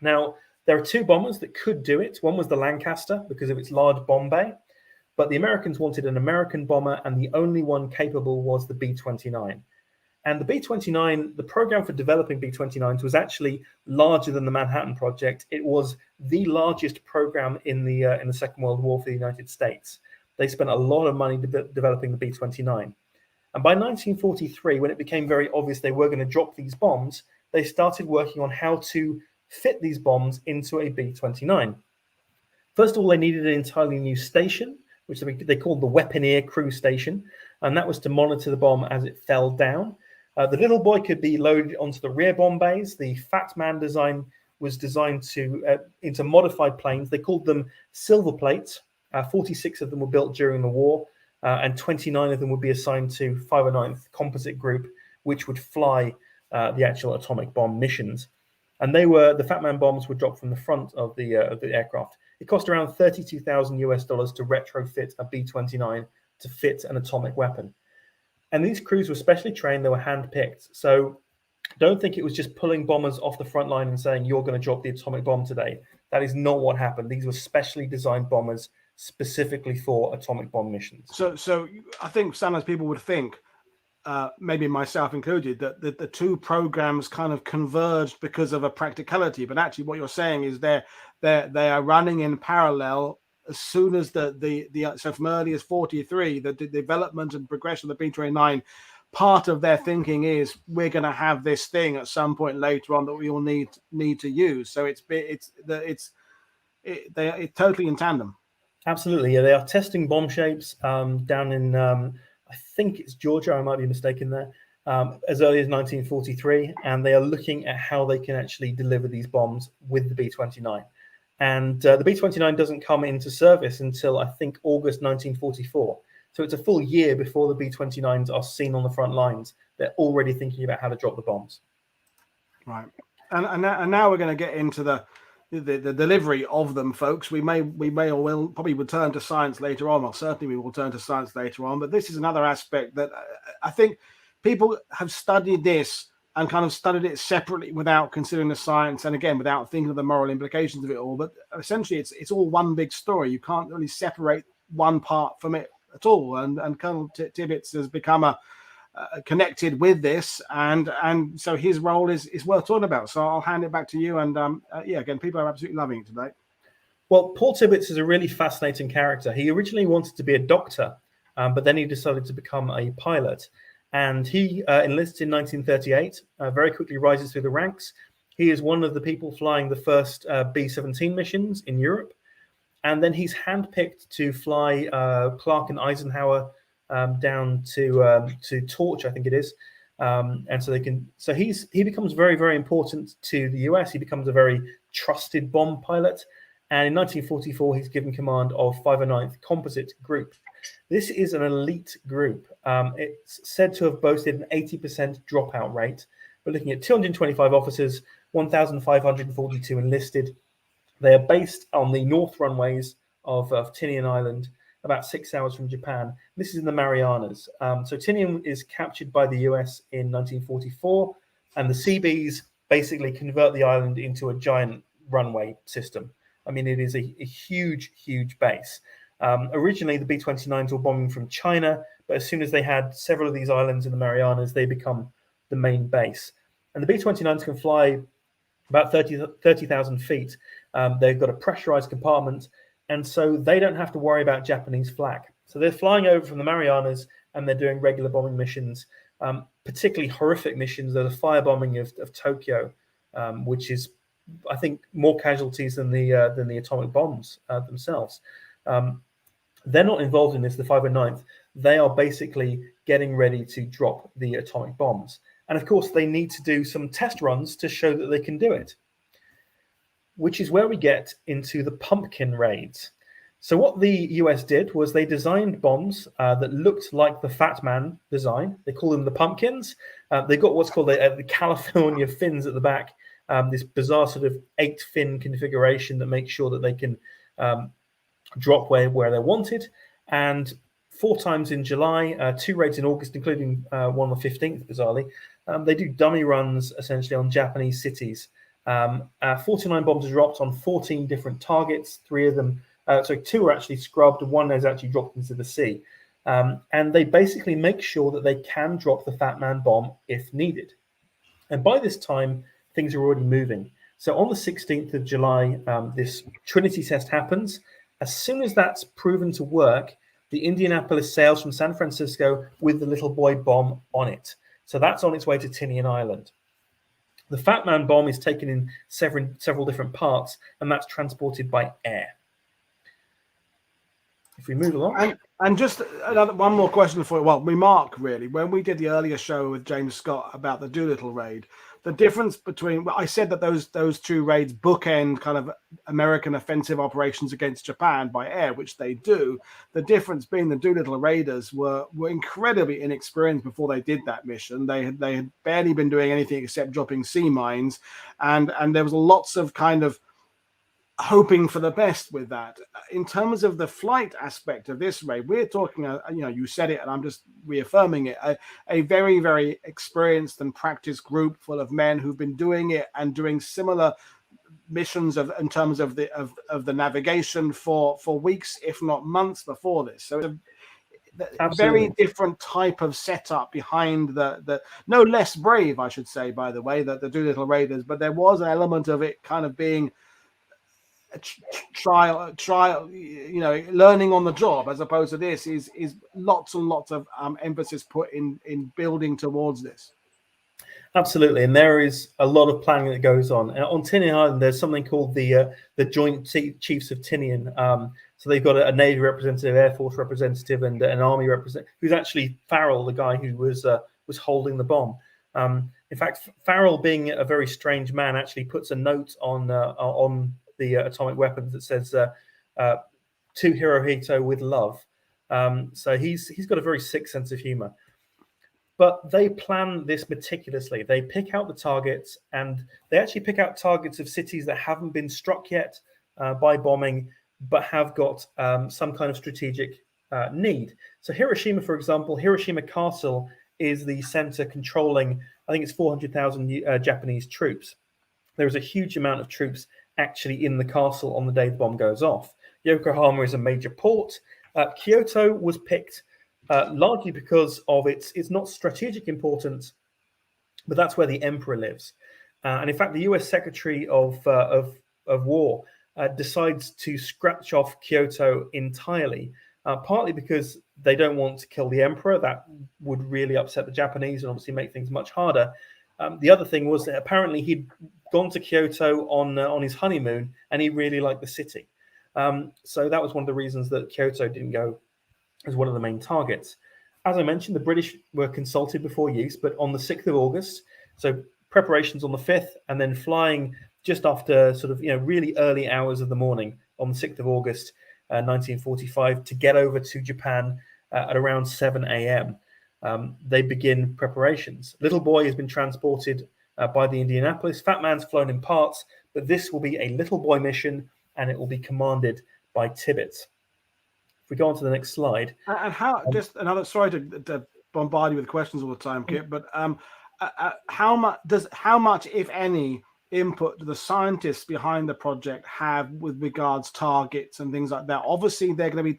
Now, there are two bombers that could do it. One was the Lancaster because of its large bomb bay, but the Americans wanted an American bomber, and the only one capable was the B-29. And the B-29, the program for developing B-29s was actually larger than the Manhattan Project. It was the largest program in the Second World War for the United States. They spent a lot of money developing the B-29. And by 1943, when it became very obvious they were going to drop these bombs, they started working on how to fit these bombs into a B-29. First of all, they needed an entirely new station, which they called the Weaponeer Crew Station, and that was to monitor the bomb as it fell down. The little boy could be loaded onto the rear bomb bays. The Fat Man design was designed into modified planes. They called them silver plates. 46 of them were built during the war, and 29 of them would be assigned to 509th Composite Group, which would fly the actual atomic bomb missions. And the Fat Man bombs were dropped from the front of the aircraft. It cost around $32,000 US to retrofit a B-29 to fit an atomic weapon. And these crews were specially trained. They were handpicked. So don't think it was just pulling bombers off the front line and saying, you're going to drop the atomic bomb today. That is not what happened. These were specially designed bombers specifically for atomic bomb missions. So I think sometimes people would think, maybe myself included, that the two programs kind of converged because of a practicality. But actually what you're saying is they are running in parallel. As soon as so from early as 43, the development and progression of the B-29, part of their thinking is we're going to have this thing at some point later on that we all need to use. So it's totally in tandem. Absolutely, yeah. They are testing bomb shapes down in I think it's Georgia. I might be mistaken there. As early as 1943, and they are looking at how they can actually deliver these bombs with the B-29. And the B-29 doesn't come into service until, I think, August 1944. So it's a full year before the B-29s are seen on the front lines. They're already thinking about how to drop the bombs. Right. And now we're going to get into the delivery of them, folks. We may or will probably return to science later on, or certainly we will turn to science later on. But this is another aspect that I think people have studied this and kind of studied it separately without considering the science, and again without thinking of the moral implications of it all. But essentially, it's all one big story. You can't really separate one part from it at all. And Colonel Tibbets has become connected with this, and so his role is worth talking about. So I'll hand it back to you. And again, people are absolutely loving it today. Well, Paul Tibbets is a really fascinating character. He originally wanted to be a doctor, but then he decided to become a pilot. And he enlisted in 1938, very quickly rises through the ranks. He is one of the people flying the first B-17 missions in Europe. And then he's handpicked to fly Clark and Eisenhower down to Torch, I think it is. And so he becomes very, very important to the US. He becomes a very trusted bomb pilot. And in 1944, he's given command of 509th Composite Group. This is an elite group. It's said to have boasted an 80% dropout rate. We're looking at 225 officers, 1,542 enlisted. They are based on the north runways of Tinian Island, about 6 hours from Japan. This is in the Marianas. So Tinian is captured by the US in 1944, and the Seabees basically convert the island into a giant runway system. I mean, it is a huge, huge base. Originally, the B-29s were bombing from China, but as soon as they had several of these islands in the Marianas, they become the main base. And the B-29s can fly about 30,000 feet. They've got a pressurized compartment, and so they don't have to worry about Japanese flak. So they're flying over from the Marianas, and they're doing regular bombing missions, particularly horrific missions. There's a firebombing of Tokyo, which is, I think, more casualties than the atomic bombs themselves. They're not involved in this, the 509th. They are basically getting ready to drop the atomic bombs. And of course, they need to do some test runs to show that they can do it, which is where we get into the pumpkin raids. So what the US did was they designed bombs that looked like the Fat Man design. They call them the pumpkins. They got what's called the California fins at the back, this bizarre sort of 8-fin configuration that makes sure that they can drop where they're wanted. And 4 times in July, 2 raids in August, including one on the 15th, bizarrely, they do dummy runs essentially on Japanese cities. 49 bombs are dropped on 14 different targets. 3 of them, 2 are actually scrubbed, and 1 is actually dropped into the sea. And they basically make sure that they can drop the Fat Man bomb if needed. And by this time, things are already moving. So on the 16th of July, this Trinity Test happens. As soon as that's proven to work, the Indianapolis sails from San Francisco with the little boy bomb on it. So that's on its way to Tinian Island. The Fat Man bomb is taken in several different parts, and that's transported by air. If we move along. And just one more question for you. Well, remark really. When we did the earlier show with James Scott about the Doolittle raid, the difference between, I said that those 2 raids bookend kind of American offensive operations against Japan by air, which they do. The difference being the Doolittle raiders were incredibly inexperienced before they did that mission. They had barely been doing anything except dropping sea mines, and there was lots of kind of hoping for the best with that. In terms of the flight aspect of this raid, we're talking, you said it and I'm just reaffirming it, a very, very experienced and practiced group full of men who've been doing it and doing similar missions in terms of the navigation for weeks, if not months before this. So a very different type of setup behind the no less brave, I should say, by the way, the Doolittle raiders, but there was an element of it kind of being trial, learning on the job, as opposed to this is lots and lots of emphasis put in building towards this. Absolutely, and there is a lot of planning that goes on. On Tinian Island, there's something called the Joint Chiefs of Tinian. So they've got a Navy representative, Air Force representative, and an Army representative, who's actually Farrell, the guy who was holding the bomb. In fact, Farrell, being a very strange man, actually puts a note on the atomic weapons that says to Hirohito with love. So he's got a very sick sense of humor. But they plan this meticulously. They pick out the targets, and they actually pick out targets of cities that haven't been struck yet by bombing, but have got some kind of strategic need. So Hiroshima, for example, Hiroshima Castle is the center controlling, I think it's 400,000 Japanese troops. There is a huge amount of troops actually in the castle on the day the bomb goes off. Yokohama is a major port. Kyoto was picked largely because of its not strategic importance, but that's where the emperor lives. And in fact, the US Secretary of War decides to scratch off Kyoto entirely, partly because they don't want to kill the emperor. That would really upset the Japanese and obviously make things much harder. The other thing was that apparently he'd gone to Kyoto on his honeymoon, and he really liked the city. So that was one of the reasons that Kyoto didn't go as one of the main targets. As I mentioned, the British were consulted before use, but on the 6th of August, so preparations on the 5th, and then flying just after sort of really early hours of the morning on the 6th of August, 1945, to get over to Japan at around 7 a.m. They begin preparations. Little Boy has been transported by the Indianapolis. Fat Man's flown in parts, but this will be a Little Boy mission, and it will be commanded by Tibbets. If we go on to the next slide. And how, just another, sorry to bombard you with questions all the time, Kit, but how much, if any, input do the scientists behind the project have with regards targets and things like that? Obviously, they're going to be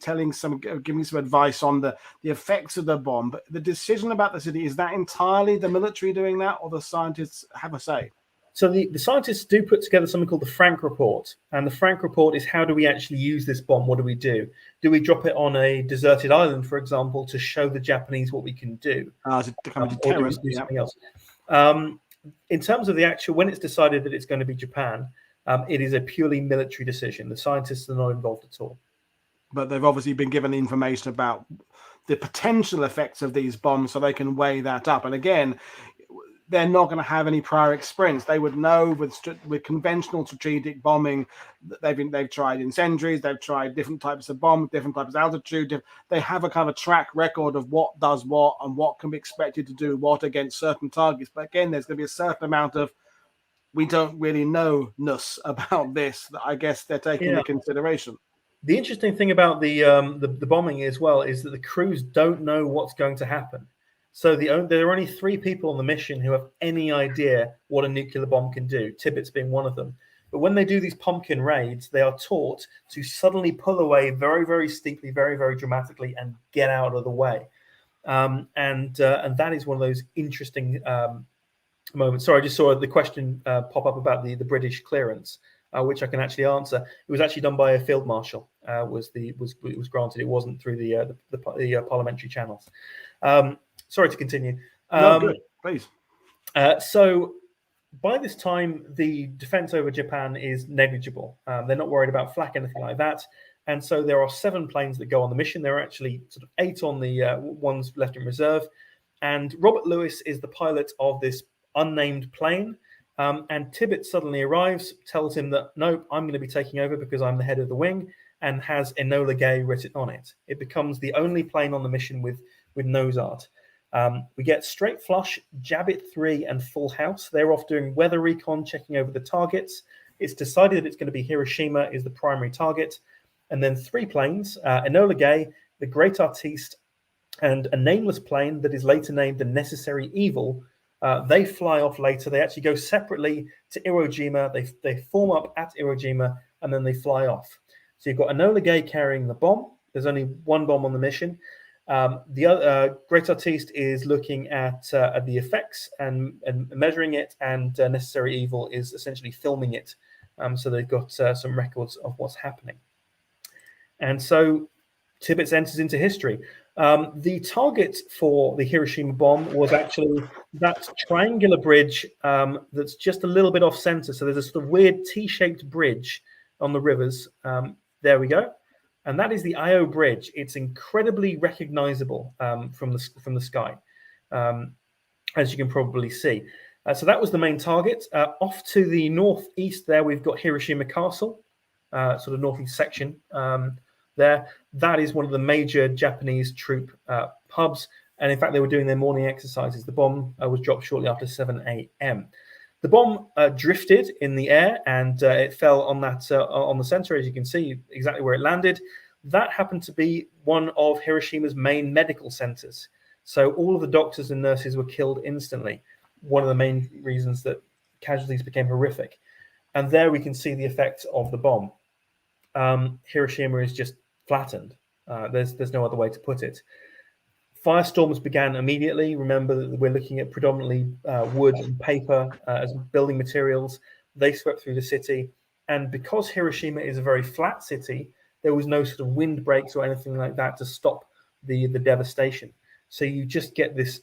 giving some advice on the effects of the bomb, but the decision about the city, is that entirely the military doing that, or the scientists have a say? So the scientists do put together something called the Frank Report. And the Frank Report is, how do we actually use this bomb? What do we do? Do we drop it on a deserted island, for example, to show the Japanese what we can do? To kind of deterrent, or do we do something else? In terms of the actual, when it's decided that it's going to be Japan, it is a purely military decision. The scientists are not involved at all. But they've obviously been given information about the potential effects of these bombs, so they can weigh that up. And again, they're not going to have any prior experience. They would know with conventional strategic bombing that they've tried incendiaries, they've tried different types of bomb, different types of altitude. They have a kind of a track record of what does what and what can be expected to do what against certain targets. But again, there's going to be a certain amount of we don't really know-ness about this that I guess they're taking into consideration. The interesting thing about the bombing as well is that the crews don't know what's going to happen. So there are only 3 people on the mission who have any idea what a nuclear bomb can do, Tibbets being one of them. But when they do these pumpkin raids, they are taught to suddenly pull away very, very steeply, very, very dramatically, and get out of the way. And that is one of those interesting moments. Sorry, I just saw the question pop up about the British clearance, which I can actually answer. It was actually done by a field marshal. It was granted. It wasn't through the parliamentary channels. Sorry to continue. No, good. Please. So by this time, the defense over Japan is negligible. They're not worried about flak, anything like that. And so there are 7 planes that go on the mission. There are actually sort of 8 on the ones left in reserve. And Robert Lewis is the pilot of this unnamed plane. And Tibbets suddenly arrives, tells him that, no, I'm going to be taking over because I'm the head of the wing, and has Enola Gay written on it. It becomes the only plane on the mission with nose art. We get Straight Flush, Jabbit 3, and Full House. They're off doing weather recon, checking over the targets. It's decided that it's going to be Hiroshima is the primary target. And then 3 planes, Enola Gay, the Great Artiste, and a nameless plane that is later named the Necessary Evil. They fly off later. They actually go separately to Iwo Jima. They form up at Iwo Jima, and then they fly off. So you've got Enola Gay carrying the bomb. There's only 1 bomb on the mission. The other Great Artiste is looking at the effects and measuring it, and Necessary Evil is essentially filming it. So they've got some records of what's happening. And so Tibbets enters into history. The target for the Hiroshima bomb was actually that triangular bridge that's just a little bit off center. So there's a sort of weird T-shaped bridge on the rivers. There we go. And that is the Io Bridge. It's incredibly recognizable from the sky, as you can probably see. So that was the main target. Off to the northeast there, we've got Hiroshima Castle, sort of northeast section there. That is one of the major Japanese troop hubs. And in fact, they were doing their morning exercises. The bomb was dropped shortly after 7 a.m. The bomb drifted in the air, and it fell on that on the center, as you can see, exactly where it landed. That happened to be one of Hiroshima's main medical centers. So all of the doctors and nurses were killed instantly. One of the main reasons that casualties became horrific. And there we can see the effects of the bomb. Hiroshima is just flattened. There's no other way to put it. Firestorms began immediately. Remember that we're looking at predominantly wood and paper as building materials. They swept through the city. And because Hiroshima is a very flat city, there was no sort of windbreaks or anything like that to stop the devastation. So you just get this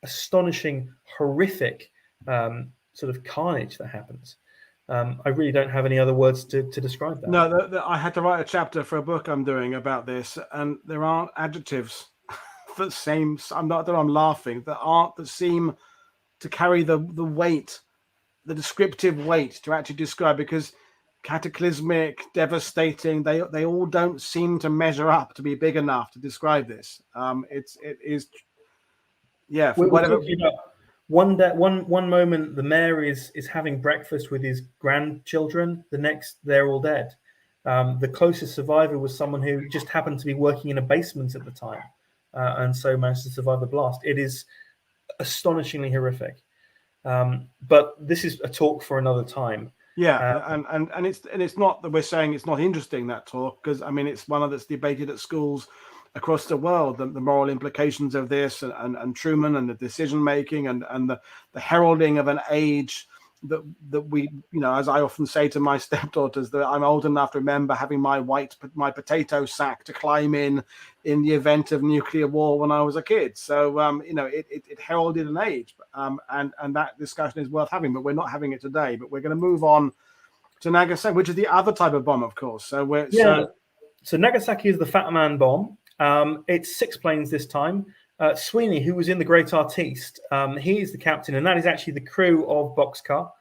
astonishing, horrific sort of carnage that happens. I really don't have any other words to describe that. No, I had to write a chapter for a book I'm doing about this, and there aren't adjectives that seem, I'm laughing, that seem to carry the weight, the descriptive weight to actually describe, because cataclysmic, devastating, they all don't seem to measure up to be big enough to describe this. It is, yeah. Whatever. One moment the mayor is having breakfast with his grandchildren. The next, they're all dead. The closest survivor was someone who just happened to be working in a basement at the time, and so managed to survive the blast. It is astonishingly horrific. But this is a talk for another time. Yeah, and it's not that we're saying it's not interesting, that talk, because I mean it's one that's debated at schools across the world, the moral implications of this, and Truman, and the decision making, and the heralding of an age that we, as I often say to my stepdaughters, that I'm old enough to remember having my potato sack to climb in the event of nuclear war when I was a kid. So it heralded an age, and that discussion is worth having, but we're not having it today. But we're going to move on to Nagasaki, which is the other type of bomb, of course. So Nagasaki is the Fat Man bomb. It's 6 planes this time. Sweeney, who was in the Great Artiste, he is the captain, and that is actually the crew of Boxcar,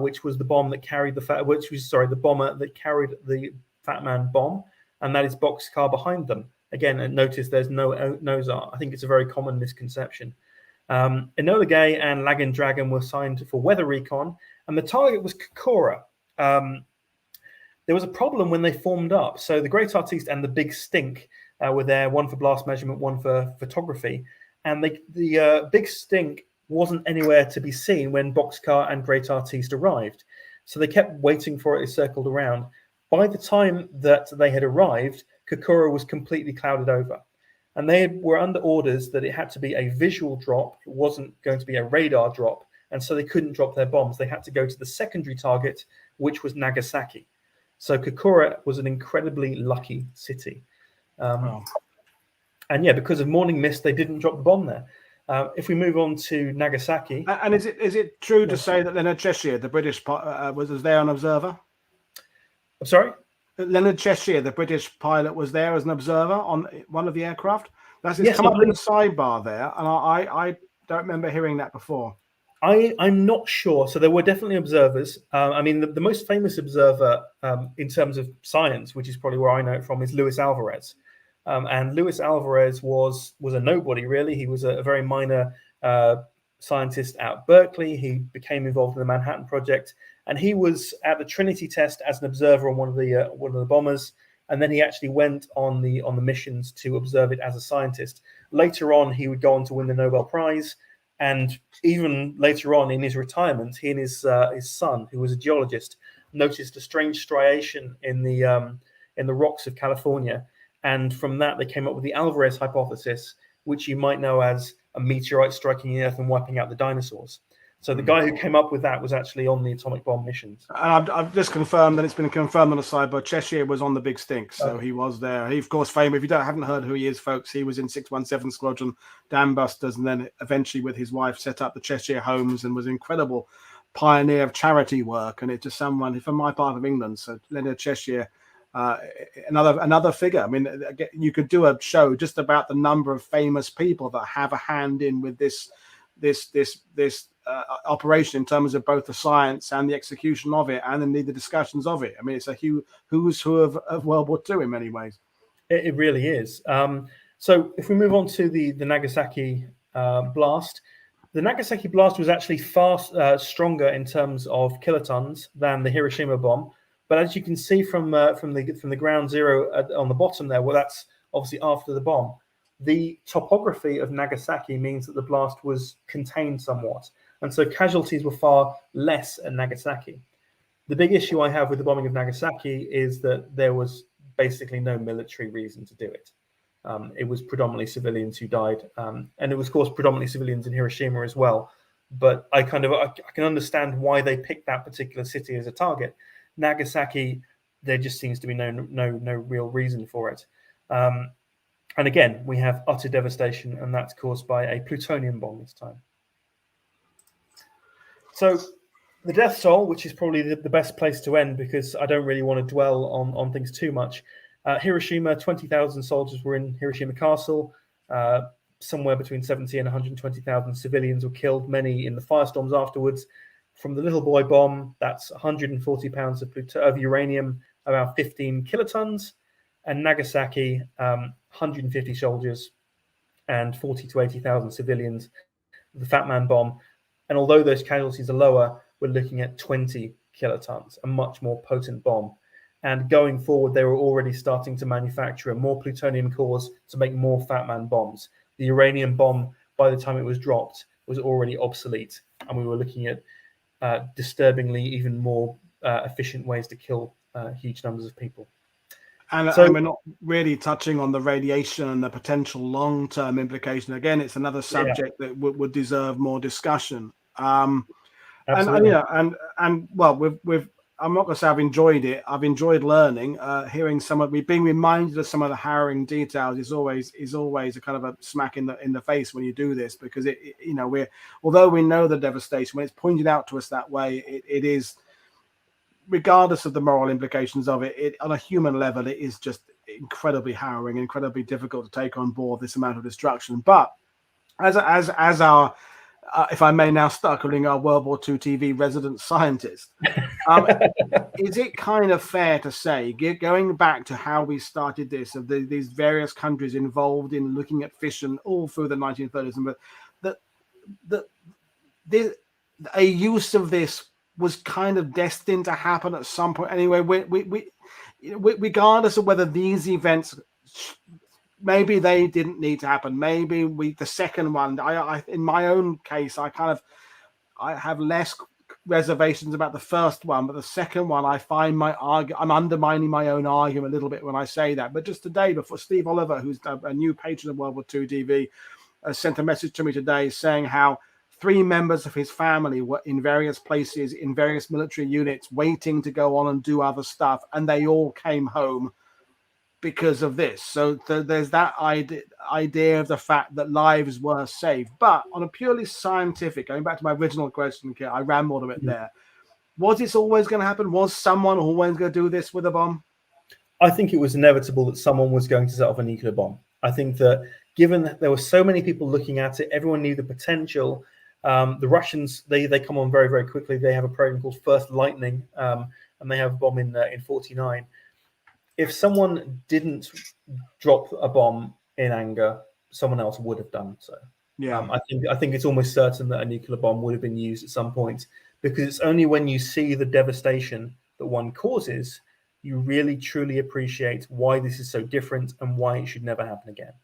which was the bomb that carried the bomber that carried the Fat Man bomb, and that is Boxcar behind them. Again, and notice there's no nose art. I think it's a very common misconception. Enola Gay and Lagan Dragon were signed for weather recon, and the target was Kokura. There was a problem when they formed up. So the Great Artiste and the Big Stink were there, one for blast measurement, one for photography. And the Big Stink wasn't anywhere to be seen when Boxcar and Great Artiste arrived. So they kept waiting for it. It circled around. By the time that they had arrived, Kokura was completely clouded over. And they were under orders that it had to be a visual drop. It wasn't going to be a radar drop. And so they couldn't drop their bombs. They had to go to the secondary target, which was Nagasaki. So Kokura was an incredibly lucky city. Wow. And yeah, because of morning mist, they didn't drop the bomb there. If we move on to Nagasaki. And is it true to say that Leonard Cheshire, the British, was there an observer? I'm sorry? Leonard Cheshire, the British pilot, was there as an observer on one of the aircraft. That's Yes, come up in the sidebar there, and I don't remember hearing that before. I'm not sure. So there were definitely observers. I mean, the most famous observer in terms of science, which is probably where I know it from, is Luis Alvarez. And Luis Alvarez was a nobody, really. He was a very minor scientist at Berkeley. He became involved in the Manhattan Project, and he was at the Trinity Test as an observer on one of the bombers. And then he actually went on the missions to observe it as a scientist. Later on, he would go on to win the Nobel Prize. And even later on in his retirement, he and his son, who was a geologist, noticed a strange striation in the rocks of California. And from that, they came up with the Alvarez hypothesis, which you might know as a meteorite striking the Earth and wiping out the dinosaurs. So the guy who came up with that was actually on the atomic bomb missions. And I've just confirmed, and it's been confirmed on the side, but Cheshire was on the Big Stink, so he was there. He, of course, famous. If you haven't heard who he is, folks, he was in 617 Squadron, Dam Busters, and then eventually with his wife set up the Cheshire Homes and was an incredible pioneer of charity work. And it's just someone from my part of England. So Leonard Cheshire, another figure. I mean, you could do a show just about the number of famous people that have a hand in with this operation in terms of both the science and the execution of it, and indeed the discussions of it. I mean, it's a who's who of World War II in many ways. It really is. So if we move on to the Nagasaki blast, the Nagasaki blast was actually far stronger in terms of kilotons than the Hiroshima bomb. But as you can see from the ground zero on the bottom there, well, that's obviously after the bomb. The topography of Nagasaki means that the blast was contained somewhat. And so casualties were far less at Nagasaki. The big issue I have with the bombing of Nagasaki is that there was basically no military reason to do it. It was predominantly civilians who died. And it was, of course, predominantly civilians in Hiroshima as well. But I can understand why they picked that particular city as a target. Nagasaki, there just seems to be no real reason for it. And again, we have utter devastation, and that's caused by a plutonium bomb this time. So the death toll, which is probably the best place to end because I don't really want to dwell on things too much. Hiroshima, 20,000 soldiers were in Hiroshima Castle. Somewhere between 70 and 120,000 civilians were killed, many in the firestorms afterwards. From the little boy bomb, that's 140 pounds of uranium, about 15 kilotons. And Nagasaki, 150 soldiers and 40 to 80,000 civilians. The Fat Man bomb. And although those casualties are lower, we're looking at 20 kilotons, a much more potent bomb. And going forward, they were already starting to manufacture more plutonium cores to make more Fat Man bombs. The uranium bomb, by the time it was dropped, was already obsolete. And we were looking at disturbingly even more efficient ways to kill huge numbers of people. And we're not really touching on the radiation and the potential long-term implication. Again, it's another subject that would deserve more discussion. Well, I'm not going to say I've enjoyed it. I've enjoyed learning, hearing being reminded of some of the harrowing details is always a kind of a smack in the face when you do this, because although we know the devastation, when it's pointed out to us that way, it is, regardless of the moral implications of it, on a human level, it is just incredibly harrowing, incredibly difficult to take on board this amount of destruction. But as our if I may now start calling our World War II TV resident scientist, is it kind of fair to say, going back to how we started this, of these various countries involved in looking at fission all through the 1930s, and that a use of this was kind of destined to happen at some point anyway? We regardless of whether these events, maybe they didn't need to happen. Maybe the second one, I in my own case, I have less reservations about the first one, but the second one, I find I'm undermining my own argument a little bit when I say that. But just today, before Steve Oliver, who's a new patron of World War II TV, sent a message to me today saying how 3 members of his family were in various places, in various military units, waiting to go on and do other stuff, and they all came home because of this. So there's that idea of the fact that lives were saved. But on a purely scientific, going back to my original question, Kit, I rambled a bit there. Was this always going to happen? Was someone always going to do this with a bomb? I think it was inevitable that someone was going to set off a nuclear bomb. I think that given that there were so many people looking at it, everyone knew the potential. The Russians, they come on very, very quickly. They have a program called First Lightning, and they have a bomb in 49. If someone didn't drop a bomb in anger, someone else would have done so. Yeah, I think it's almost certain that a nuclear bomb would have been used at some point, because it's only when you see the devastation that one causes, you really truly appreciate why this is so different and why it should never happen again.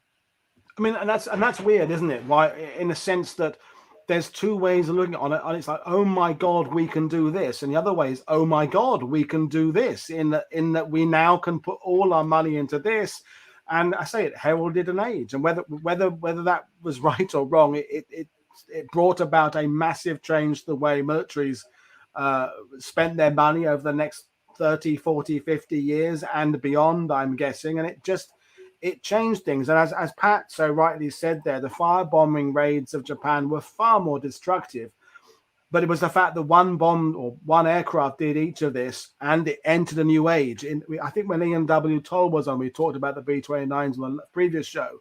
I mean, and that's weird, isn't it? Why, in the sense that there's 2 ways of looking on it, and it's like, oh my God, we can do this, and the other way is, oh my God, we can do this. In that we now can put all our money into this, and I say it heralded an age, and whether that was right or wrong, it brought about a massive change to the way militaries spent their money over the next 30, 40, 50 years and beyond, I'm guessing, and it changed things. And as Pat so rightly said there, the firebombing raids of Japan were far more destructive. But it was the fact that one bomb or one aircraft did each of this, and it entered a new age. I think when Ian W. Toll was on, we talked about the B-29s on the previous show.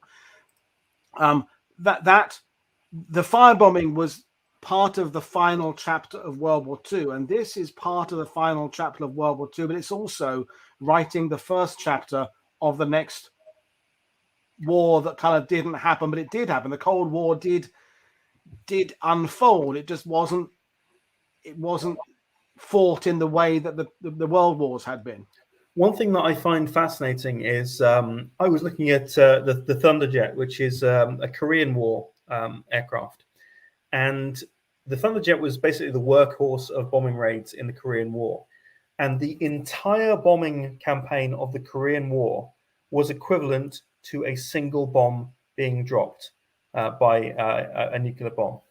That the firebombing was part of the final chapter of World War II, and this is part of the final chapter of World War II. But it's also writing the first chapter of the next war that kind of didn't happen, but it did happen. The Cold War did unfold. It just wasn't fought in the way that the world wars had been. One thing that I find fascinating is I was looking at the Thunderjet, which is a Korean War aircraft, and the Thunderjet was basically the workhorse of bombing raids in the Korean War, and the entire bombing campaign of the Korean War was equivalent to a single bomb being dropped by a nuclear bomb.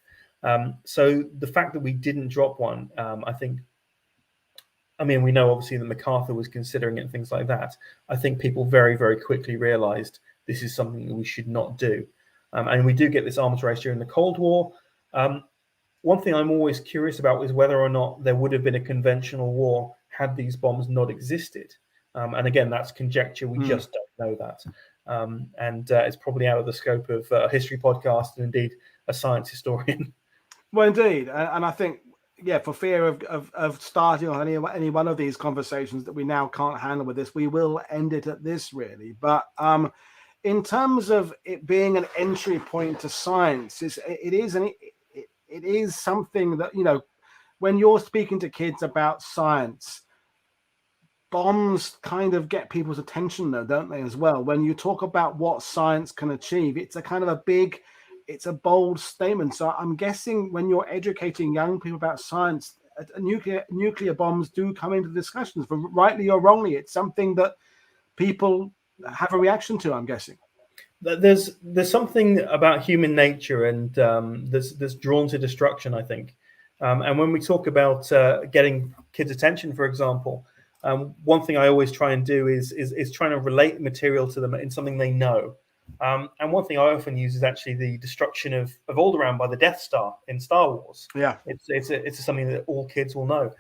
So the fact that we didn't drop one, I mean, we know obviously that MacArthur was considering it and things like that. I think people very, very quickly realized this is something that we should not do. And we do get this arms race during the Cold War. One thing I'm always curious about is whether or not there would have been a conventional war had these bombs not existed. And again, that's conjecture. We just don't know that. And it's probably out of the scope of a history podcast and indeed a science historian. Well, indeed. And I think, yeah, for fear of starting on any one of these conversations that we now can't handle with this, we will end it at this, really. But in terms of it being an entry point to science, it is something that, you know, when you're speaking to kids about science, bombs kind of get people's attention, though, don't they, as well? When you talk about what science can achieve, it's a kind of it's a bold statement. So I'm guessing when you're educating young people about science, nuclear bombs do come into discussions, for rightly or wrongly. It's something that people have a reaction to, I'm guessing. There's something about human nature and that's drawn to destruction, I think. And when we talk about getting kids' attention, for example, one thing I always try and do is trying to relate material to them in something they know. And one thing I often use is actually the destruction of Alderaan by the Death Star in Star Wars. Yeah, it's something that all kids will know.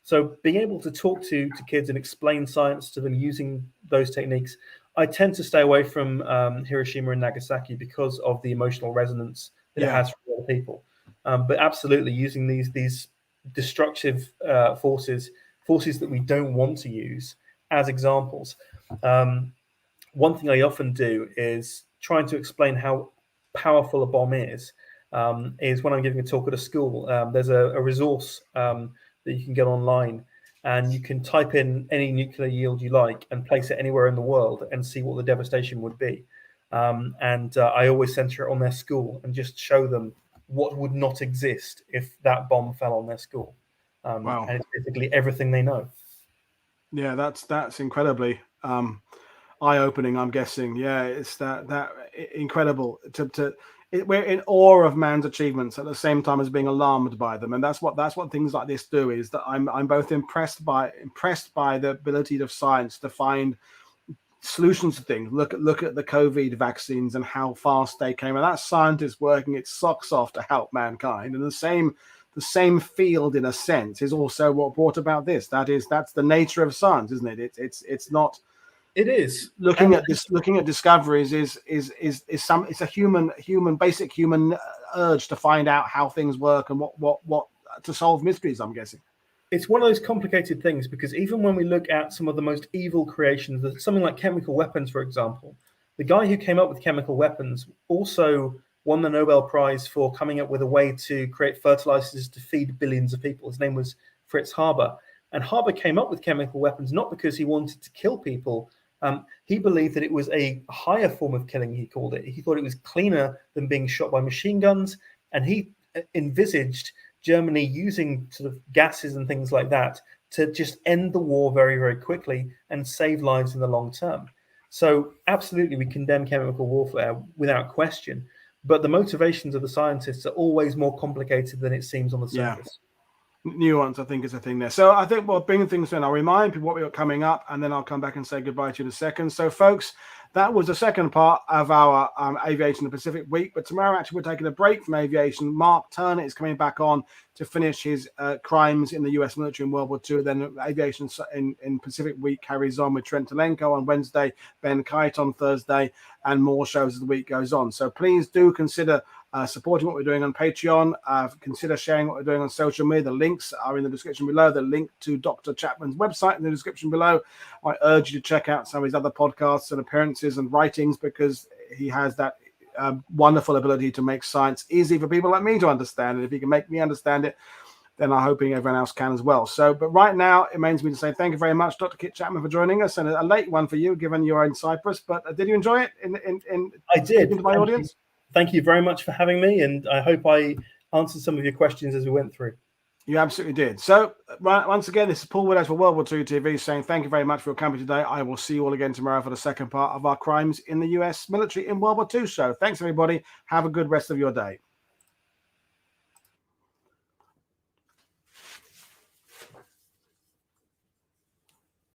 So being able to talk to kids and explain science to them using those techniques, I tend to stay away from Hiroshima and Nagasaki because of the emotional resonance that it has for other people. But absolutely using these destructive forces that we don't want to use as examples. One thing I often do is trying to explain how powerful a bomb is when I'm giving a talk at a school. There's a resource that you can get online, and you can type in any nuclear yield you like and place it anywhere in the world and see what the devastation would be. I always center it on their school and just show them what would not exist if that bomb fell on their school. Wow. And it's basically everything they know. Yeah, that's incredibly eye-opening, I'm guessing. Yeah, it's that incredible we're in awe of man's achievements at the same time as being alarmed by them, and that's what things like this do. Is that I'm both impressed by the ability of science to find solutions to things. Look at the COVID vaccines and how fast they came, and that scientist working its socks off to help mankind. And the same field, in a sense, is also what brought about this. That's the nature of science, isn't it? It's not. It is looking at discoveries is it's a basic human urge to find out how things work and what to solve mysteries, I'm guessing. It's one of those complicated things, because even when we look at some of the most evil creations, something like chemical weapons, for example, the guy who came up with chemical weapons also won the Nobel Prize for coming up with a way to create fertilizers to feed billions of people. His name was Fritz Haber. And Haber came up with chemical weapons not because he wanted to kill people. He believed that it was a higher form of killing, he called it. He thought it was cleaner than being shot by machine guns. And he envisaged Germany using sort of gases and things like that to just end the war very, very quickly and save lives in the long term. So absolutely, we condemn chemical warfare without question. But the motivations of the scientists are always more complicated than it seems on the surface. Nuance, I think, is a thing there. So I think we'll bring things in. I'll remind people what we got coming up, and then I'll come back and say goodbye to you in a second. So, folks, that was the second part of our Aviation in the Pacific week. But tomorrow, actually, we're taking a break from aviation. Mark Turner is coming back on to finish his crimes in the U.S. military in World War II. Then Aviation in Pacific week carries on with Trent Telenko on Wednesday, Ben Kite on Thursday, and more shows as the week goes on. So please do consider supporting what we're doing on Patreon. Consider sharing what we're doing on social media. The links are in the description below. The link to Dr. Chapman's website in the description below. I urge you to check out some of his other podcasts and appearances and writings, because he has that wonderful ability to make science easy for people like me to understand. And if he can make me understand it, then I'm hoping everyone else can as well. So, but right now, it remains me to say thank you very much, Dr. Kit Chapman, for joining us, and a late one for you, given you're in Cyprus. But did you enjoy it? I did. To my audience. Thank you very much for having me, and I hope I answered some of your questions as we went through. You absolutely did. So, once again, this is Paul Woodadge for World War II TV saying thank you very much for your company today. I will see you all again tomorrow for the second part of our Crimes in the US Military in World War II show. Thanks, everybody. Have a good rest of your day.